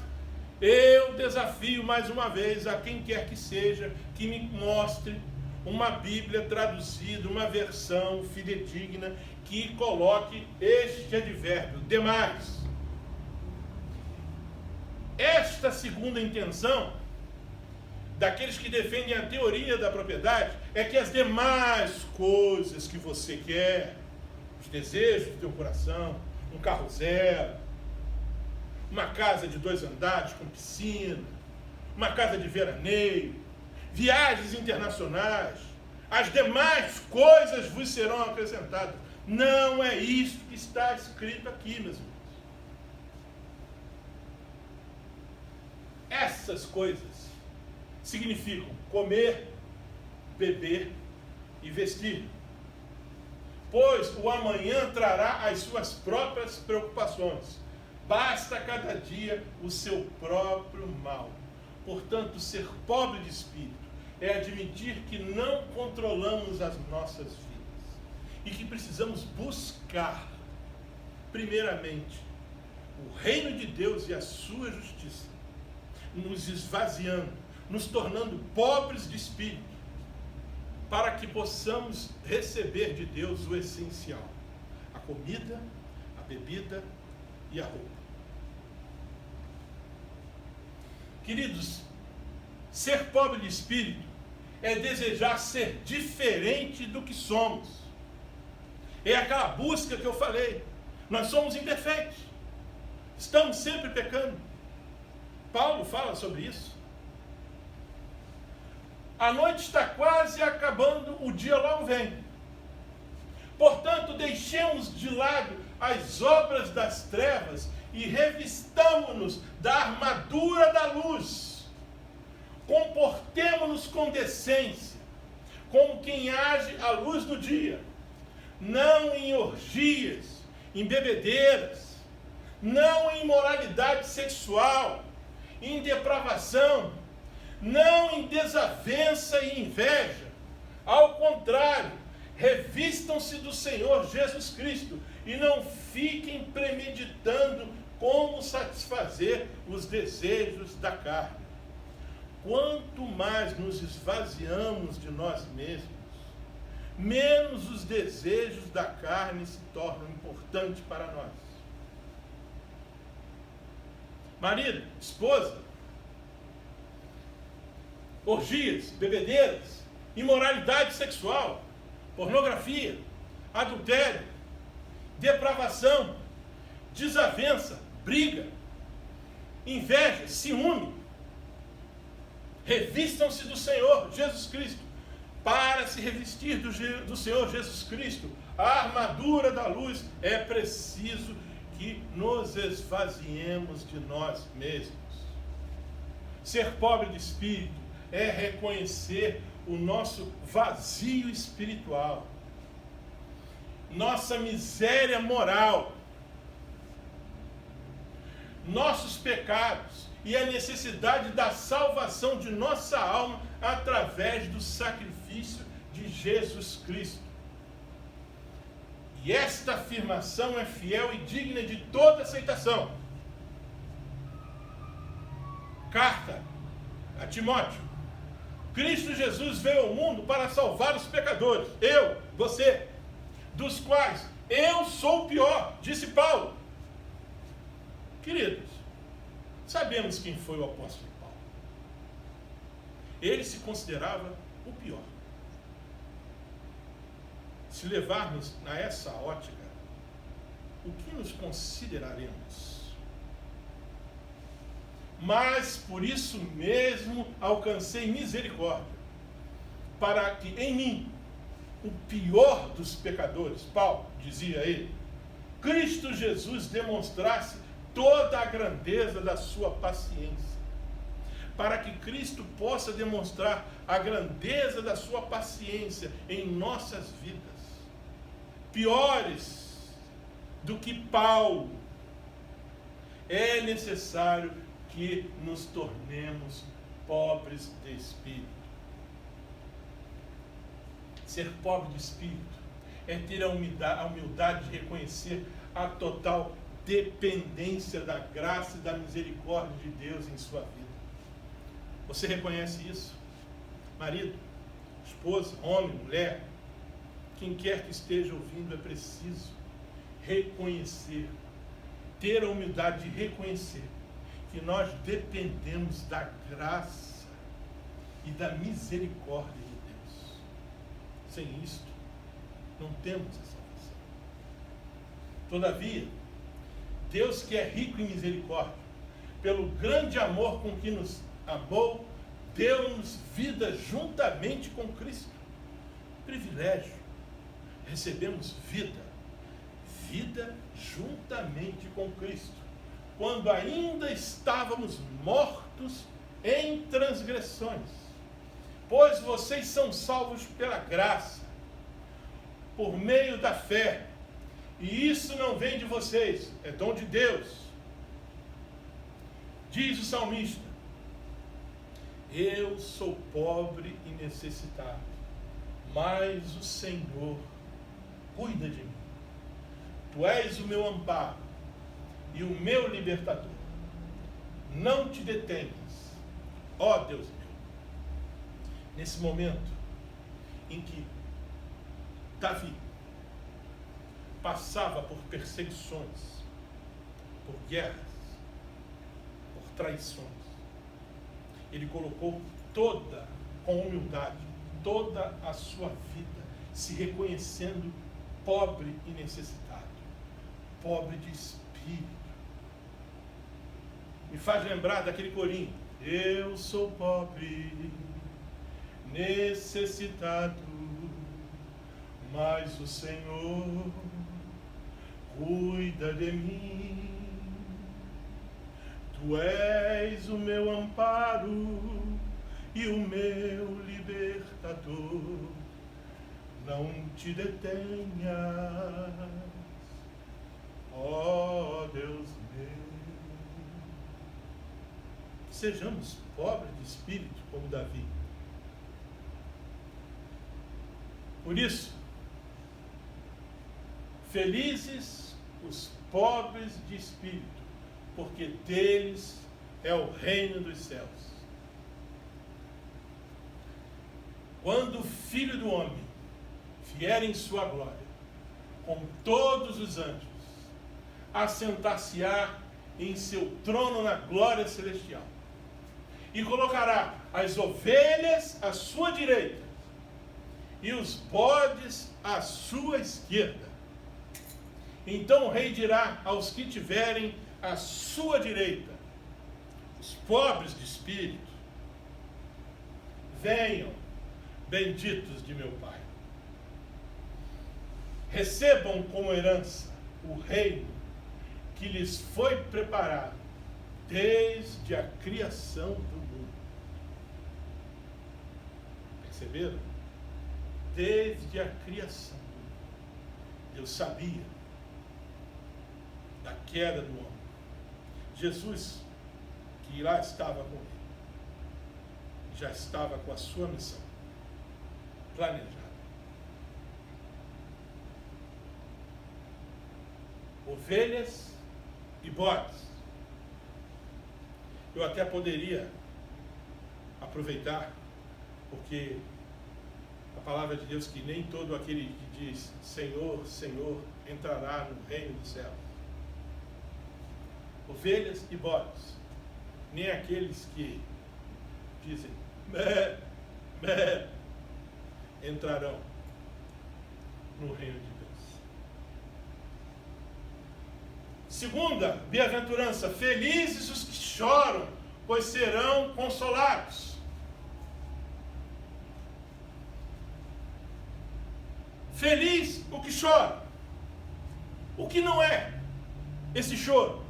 Eu desafio mais uma vez a quem quer que seja que me mostre uma Bíblia traduzida, uma versão fidedigna que coloque este advérbio, demais. Esta segunda intenção daqueles que defendem a teoria da propriedade é que as demais coisas que você quer, os desejos do teu coração, um carro zero, uma casa de 2 andares com piscina, uma casa de veraneio, viagens internacionais, as demais coisas vos serão acrescentadas. Não é isso que está escrito aqui, meus irmãos. Essas coisas significam comer, beber e vestir. Pois o amanhã trará as suas próprias preocupações. Basta cada dia o seu próprio mal. Portanto, ser pobre de espírito é admitir que não controlamos as nossas vidas e que precisamos buscar, primeiramente, o reino de Deus e a sua justiça, nos esvaziando, nos tornando pobres de espírito, para que possamos receber de Deus o essencial: a comida, a bebida e a roupa. Queridos, ser pobre de espírito é desejar ser diferente do que somos. É aquela busca que eu falei. Nós somos imperfeitos. Estamos sempre pecando. Paulo fala sobre isso. A noite está quase acabando, o dia logo vem. Portanto, deixemos de lado as obras das trevas e revistamo-nos da armadura da luz. Comportemo-nos com decência, como quem age à luz do dia, não em orgias, em bebedeiras, não em imoralidade sexual, em depravação, não em desavença e inveja. Ao contrário, revistam-se do Senhor Jesus Cristo e não fiquem premeditando como satisfazer os desejos da carne. Quanto mais nos esvaziamos de nós mesmos, menos os desejos da carne se tornam importantes para nós. Marido, esposa, orgias, bebedeiras, imoralidade sexual, pornografia, adultério, depravação, desavença, briga, inveja, ciúme. Revistam-se do Senhor Jesus Cristo. Para se revestir do Senhor Jesus Cristo, a armadura da luz, é preciso que nos esvaziemos de nós mesmos. Ser pobre de espírito é reconhecer o nosso vazio espiritual, nossa miséria moral, nossos pecados e a necessidade da salvação de nossa alma através do sacrifício de Jesus Cristo. E esta afirmação é fiel e digna de toda aceitação. Carta a Timóteo. Cristo Jesus veio ao mundo para salvar os pecadores, eu, você, dos quais eu sou o pior, disse Paulo. Queridos, sabemos quem foi o apóstolo Paulo. Ele se considerava o pior. Se levarmos a essa ótica, o que nos consideraremos? Mas por isso mesmo alcancei misericórdia, para que em mim, o pior dos pecadores, Paulo dizia ele, Cristo Jesus demonstrasse toda a grandeza da sua paciência, para que Cristo possa demonstrar a grandeza da sua paciência em nossas vidas. Piores do que Paulo, é necessário que nos tornemos pobres de espírito. Ser pobre de espírito é ter a humildade de reconhecer a total dependência da graça e da misericórdia de Deus em sua vida. Você reconhece isso? Marido, esposa, homem, mulher, quem quer que esteja ouvindo, é preciso reconhecer, ter a humildade de reconhecer que nós dependemos da graça e da misericórdia de Deus. Sem isto, não temos a salvação. Todavia, Deus, que é rico em misericórdia, pelo grande amor com que nos amou, deu-nos vida juntamente com Cristo. Privilégio. Recebemos vida juntamente com Cristo, quando ainda estávamos mortos em transgressões. Pois vocês são salvos pela graça, por meio da fé. E isso não vem de vocês, é dom de Deus. Diz o salmista: eu sou pobre e necessitado, mas o Senhor cuida de mim. Tu és o meu amparo e o meu libertador. Não te detenhas, ó Deus meu. Nesse momento em que Davi passava por perseguições, por guerras, por traições, ele colocou com humildade, toda a sua vida, se reconhecendo pobre e necessitado, pobre de espírito. Me faz lembrar daquele corinho: eu sou pobre, necessitado, mas o Senhor cuida de mim. Tu és o meu amparo e o meu libertador. Não te detenhas, ó Deus meu. Sejamos pobres de espírito como Davi. Por isso, felizes os pobres de espírito, porque deles é o reino dos céus. Quando o Filho do Homem vier em sua glória, com todos os anjos, assentar-se-á em seu trono na glória celestial, e colocará as ovelhas à sua direita e os bodes à sua esquerda. Então o rei dirá aos que tiverem à sua direita, os pobres de espírito: venham, benditos de meu Pai. Recebam como herança o reino que lhes foi preparado desde a criação do mundo. Perceberam? Desde a criação do mundo. Deus sabia da queda do homem. Jesus, que lá estava com ele, já estava com a sua missão planejada. Ovelhas e bodes. Eu até poderia aproveitar, porque a palavra de Deus que nem todo aquele que diz Senhor, Senhor entrará no reino dos céus. Ovelhas e bodes, nem aqueles que dizem mé, mé, entrarão no reino de Deus. Segunda bem-aventurança: felizes os que choram, pois serão consolados. Feliz o que chora. O que não é esse choro?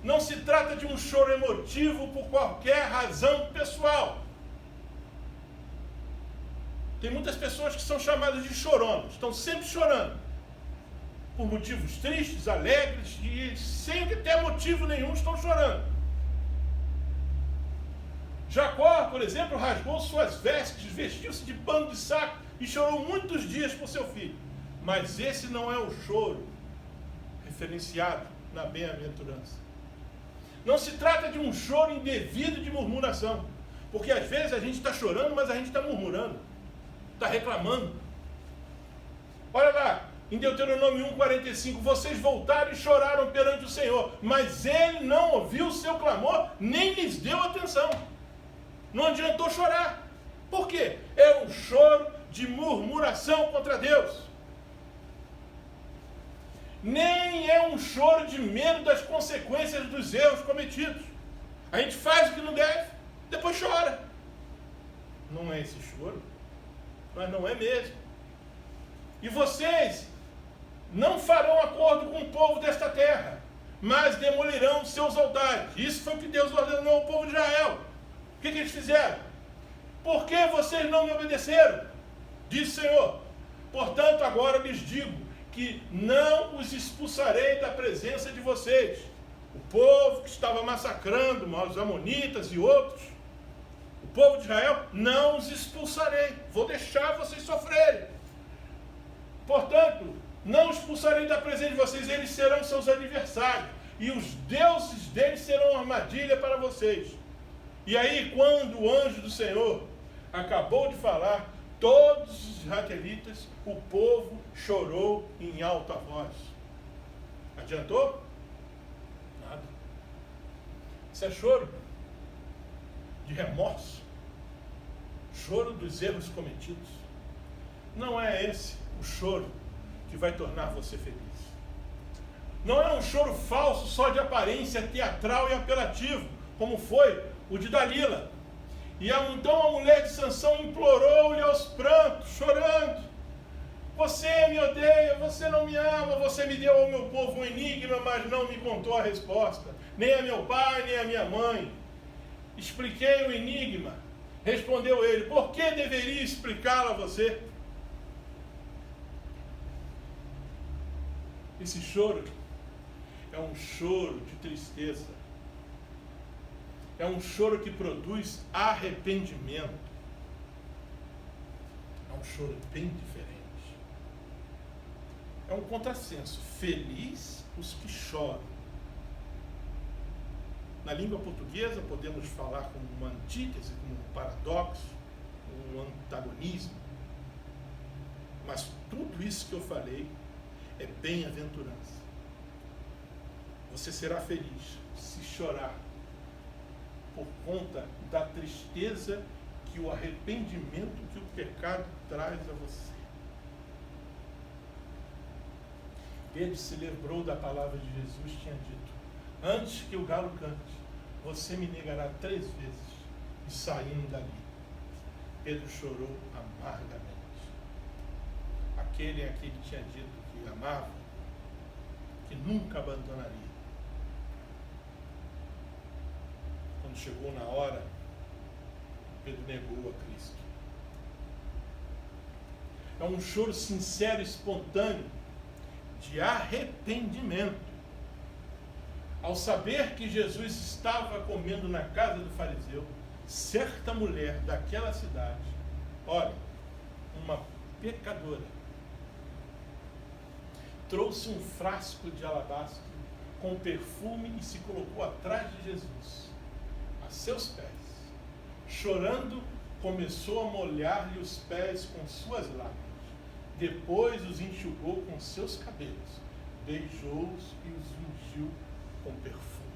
Não se trata de um choro emotivo por qualquer razão pessoal. Tem muitas pessoas que são chamadas de choronas, estão sempre chorando, por motivos tristes, alegres, e sem ter motivo nenhum estão chorando. Jacó, por exemplo, rasgou suas vestes, vestiu-se de pano de saco e chorou muitos dias por seu filho. Mas esse não é o choro referenciado na bem-aventurança. Não se trata de um choro indevido de murmuração, porque às vezes a gente está chorando, mas a gente está murmurando, está reclamando. Olha lá, em Deuteronômio 1,45, vocês voltaram e choraram perante o Senhor, mas Ele não ouviu o seu clamor, nem lhes deu atenção. Não adiantou chorar. Por quê? Era um choro de murmuração contra Deus. Nem é um choro de medo das consequências dos erros cometidos. A gente faz o que não deve, depois chora. Não é esse choro, mas não é mesmo. E vocês não farão acordo com o povo desta terra, mas demolirão seus altares. Isso foi o que Deus ordenou ao povo de Israel. O que eles fizeram? Por que vocês não me obedeceram? Diz o Senhor. Portanto, agora lhes digo que não os expulsarei da presença de vocês. O povo que estava massacrando os amonitas e outros, o povo de Israel, não os expulsarei. Vou deixar vocês sofrerem. Portanto, não os expulsarei da presença de vocês, eles serão seus adversários, e os deuses deles serão armadilha para vocês. E aí, quando o anjo do Senhor acabou de falar, todos os israelitas, o povo chorou em alta voz. Adiantou? Nada. Isso é choro de remorso, choro dos erros cometidos. Não é esse o choro que vai tornar você feliz. Não é um choro falso, só de aparência teatral e apelativo, como foi o de Dalila. E então a mulher de Sansão implorou-lhe aos prantos, chorando: você me odeia, você não me ama, você me deu ao meu povo um enigma, mas não me contou a resposta, nem a meu pai, nem a minha mãe. Expliquei o enigma. Respondeu ele: por que deveria explicá-lo a você? Esse choro é um choro de tristeza. É um choro que produz arrependimento. É um choro bem diferente. É um contrassenso. Feliz os que choram. Na língua portuguesa podemos falar como uma antítese, como um paradoxo, um antagonismo. Mas tudo isso que eu falei é bem-aventurança. Você será feliz se chorar por conta da tristeza que que o arrependimento que o pecado traz a você. Pedro se lembrou da palavra de Jesus, tinha dito: antes que o galo cante, você me negará 3 vezes. E saindo dali, Pedro chorou amargamente. Aquele a quem ele tinha dito que amava, que nunca abandonaria. Quando chegou na hora, Pedro negou a Cristo. É um choro sincero e espontâneo de arrependimento. Ao saber que Jesus estava comendo na casa do fariseu, certa mulher daquela cidade, olha, uma pecadora, trouxe um frasco de alabastro com perfume e se colocou atrás de Jesus, a seus pés. Chorando, começou a molhar-lhe os pés com suas lágrimas. Depois os enxugou com seus cabelos, beijou-os e os ungiu com perfume.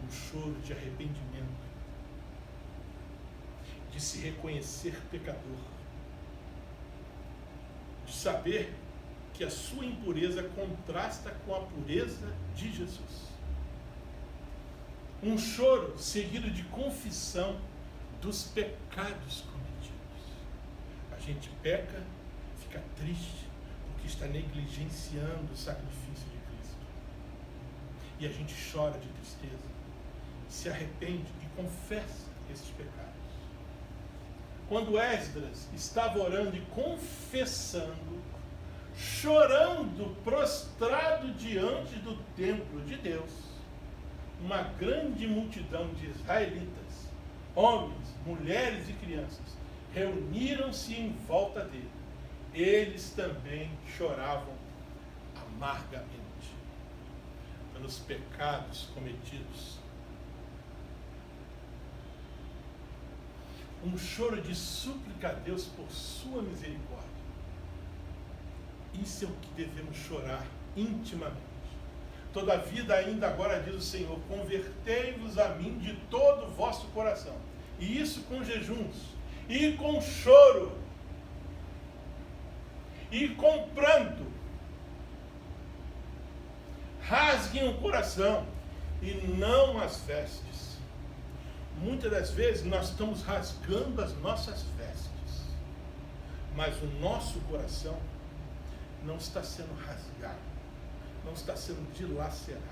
Um choro de arrependimento, de se reconhecer pecador, de saber que a sua impureza contrasta com a pureza de Jesus. Um choro seguido de confissão dos pecados cometidos. A gente peca, fica triste, porque está negligenciando o sacrifício de Cristo. E a gente chora de tristeza, se arrepende e confessa esses pecados. Quando Esdras estava orando e confessando, chorando, prostrado diante do templo de Deus, uma grande multidão de israelitas, homens, mulheres e crianças, reuniram-se em volta dele. Eles também choravam amargamente pelos pecados cometidos. Um choro de súplica a Deus por sua misericórdia. Isso é o que devemos chorar intimamente. Todavia, ainda agora diz o Senhor: convertei-vos a mim de todo o vosso coração, e isso com jejuns, e com choro, e com pranto. Rasguem o coração, e não as vestes. Muitas das vezes nós estamos rasgando as nossas vestes, mas o nosso coração não está sendo rasgado, não está sendo dilacerado.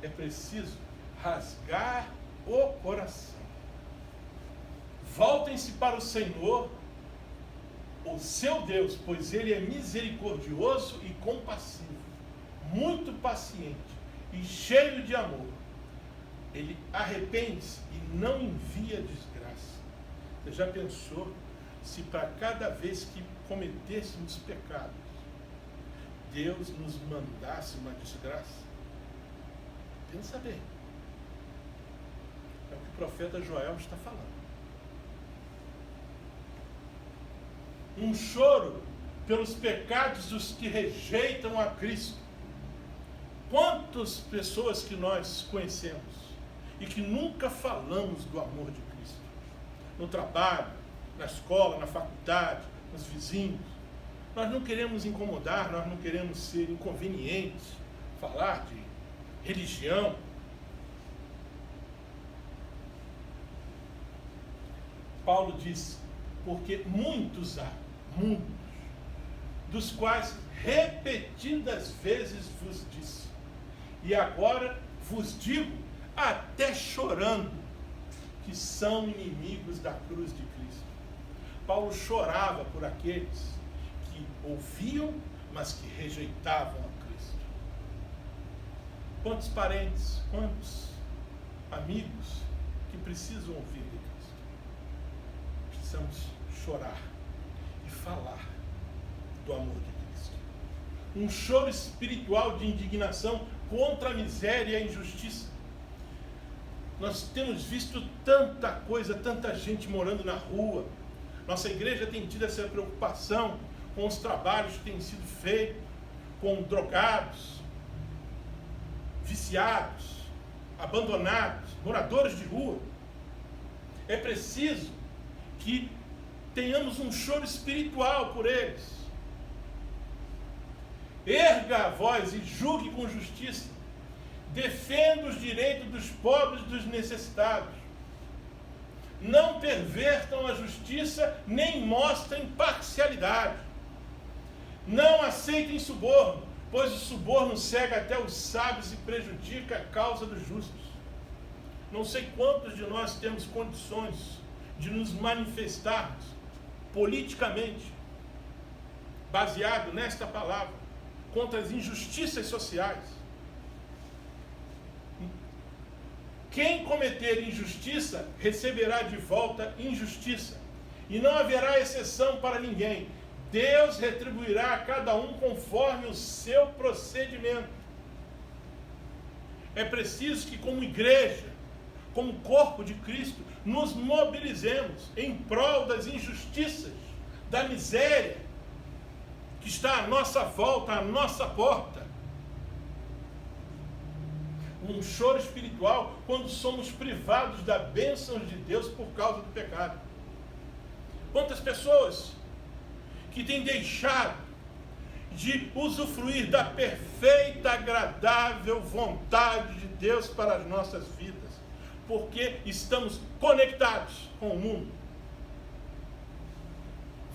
É preciso rasgar o coração. Voltem-se para o Senhor, o seu Deus, pois Ele é misericordioso e compassivo, muito paciente e cheio de amor. Ele arrepende-se e não envia desgraça. Você já pensou se para cada vez que cometêssemos pecados, Deus nos mandasse uma desgraça? Pensa bem. É o que o profeta Joel está falando. Um choro pelos pecados dos que rejeitam a Cristo. Quantas pessoas que nós conhecemos e que nunca falamos do amor de Cristo? No trabalho, na escola, na faculdade, nos vizinhos. Nós não queremos incomodar, nós não queremos ser inconvenientes, falar de religião. Paulo disse: porque muitos há, muitos, dos quais repetidas vezes vos disse, e agora vos digo, até chorando, que são inimigos da cruz de Cristo. Paulo chorava por aqueles que ouviam, mas que rejeitavam a Cristo. Quantos parentes, quantos amigos que precisam ouvir de Cristo? Precisamos chorar e falar do amor de Cristo. Um choro espiritual de indignação contra a miséria e a injustiça. Nós temos visto tanta coisa, tanta gente morando na rua. Nossa igreja tem tido essa preocupação com os trabalhos que têm sido feitos com drogados, viciados, abandonados, moradores de rua. É preciso que tenhamos um choro espiritual por eles. Erga a voz e julgue com justiça. Defenda os direitos dos pobres e dos necessitados. Não pervertam a justiça, nem mostrem parcialidade. Não aceitem suborno, pois o suborno cega até os sábios e prejudica a causa dos justos. Não sei quantos de nós temos condições de nos manifestarmos politicamente, baseado nesta palavra, contra as injustiças sociais. Quem cometer injustiça receberá de volta injustiça, e não haverá exceção para ninguém. Deus retribuirá a cada um conforme o seu procedimento. É preciso que, como igreja, como corpo de Cristo, nos mobilizemos em prol das injustiças, da miséria que está à nossa volta, à nossa porta. Um choro espiritual quando somos privados da bênção de Deus por causa do pecado. Quantas pessoas que têm deixado de usufruir da perfeita, agradável vontade de Deus para as nossas vidas, porque estamos conectados com o mundo.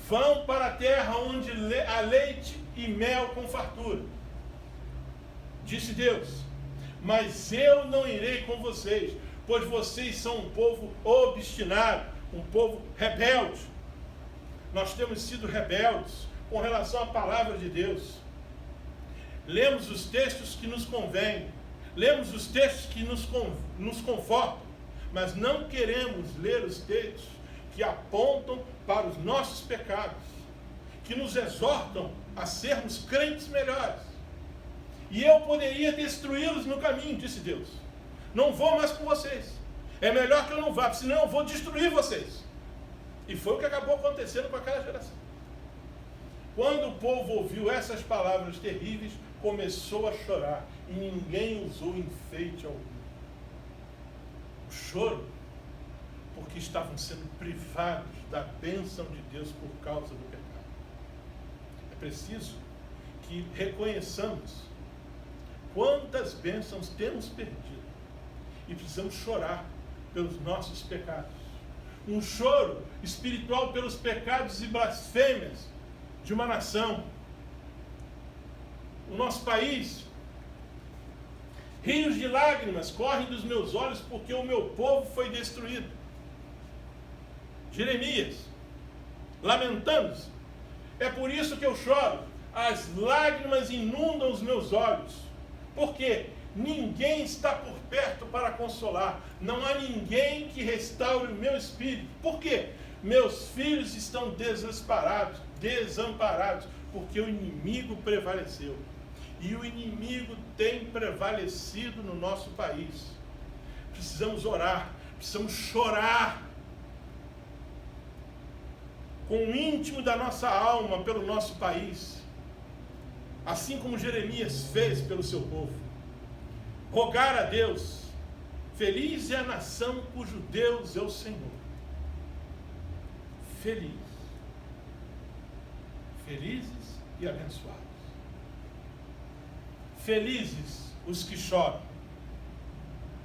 Vão para a terra onde há leite e mel com fartura. Disse Deus: mas eu não irei com vocês, pois vocês são um povo obstinado, um povo rebelde. Nós temos sido rebeldes com relação à palavra de Deus. Lemos os textos que nos convêm, lemos os textos que nos confortam, mas não queremos ler os textos que apontam para os nossos pecados, que nos exortam a sermos crentes melhores. E eu poderia destruí-los no caminho, disse Deus. Não vou mais com vocês. É melhor que eu não vá, senão eu vou destruir vocês. E foi o que acabou acontecendo com aquela geração. Quando o povo ouviu essas palavras terríveis, começou a chorar, e ninguém usou enfeite algum. O choro, porque estavam sendo privados da bênção de Deus por causa do pecado. É preciso que reconheçamos quantas bênçãos temos perdido, e precisamos chorar pelos nossos pecados. Um choro espiritual pelos pecados e blasfêmias de uma nação. O nosso país, rios de lágrimas correm dos meus olhos porque o meu povo foi destruído. Jeremias, lamentando-se: é por isso que eu choro, as lágrimas inundam os meus olhos, porque ninguém está por perto para consolar, não há ninguém que restaure o meu espírito. Por quê? Meus filhos estão desamparados, porque o inimigo prevaleceu. E o inimigo tem prevalecido no nosso país. Precisamos orar, precisamos chorar com o íntimo da nossa alma pelo nosso país, assim como Jeremias fez pelo seu povo. Rogar a Deus: feliz é a nação cujo Deus é o Senhor. Feliz, felizes e abençoados. Felizes os que choram,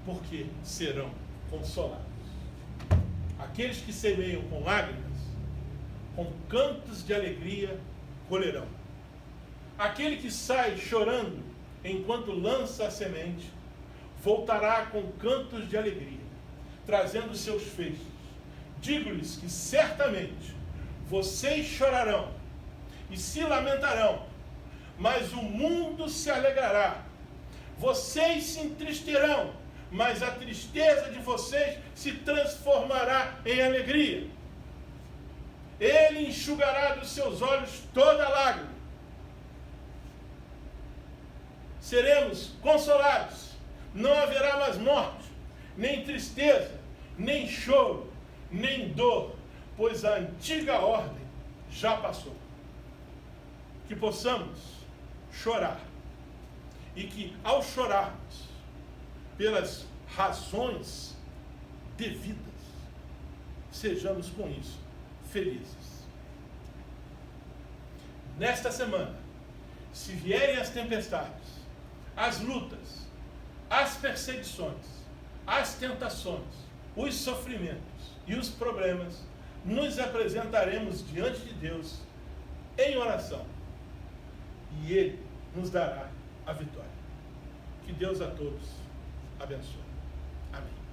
porque serão consolados. Aqueles que semeiam com lágrimas, com cantos de alegria colherão. Aquele que sai chorando enquanto lança a semente, voltará com cantos de alegria, trazendo seus feixes. Digo-lhes que certamente vocês chorarão e se lamentarão, mas o mundo se alegrará. Vocês se entristecerão, mas a tristeza de vocês se transformará em alegria. Ele enxugará dos seus olhos toda lágrima. Seremos consolados. Não haverá mais morte, nem tristeza, nem choro, nem dor, pois a antiga ordem já passou. Que possamos chorar, e que ao chorarmos pelas razões devidas, sejamos com isso felizes. Nesta semana, se vierem as tempestades, as lutas, as perseguições, as tentações, os sofrimentos e os problemas, nos apresentaremos diante de Deus em oração e Ele nos dará a vitória. Que Deus a todos abençoe. Amém.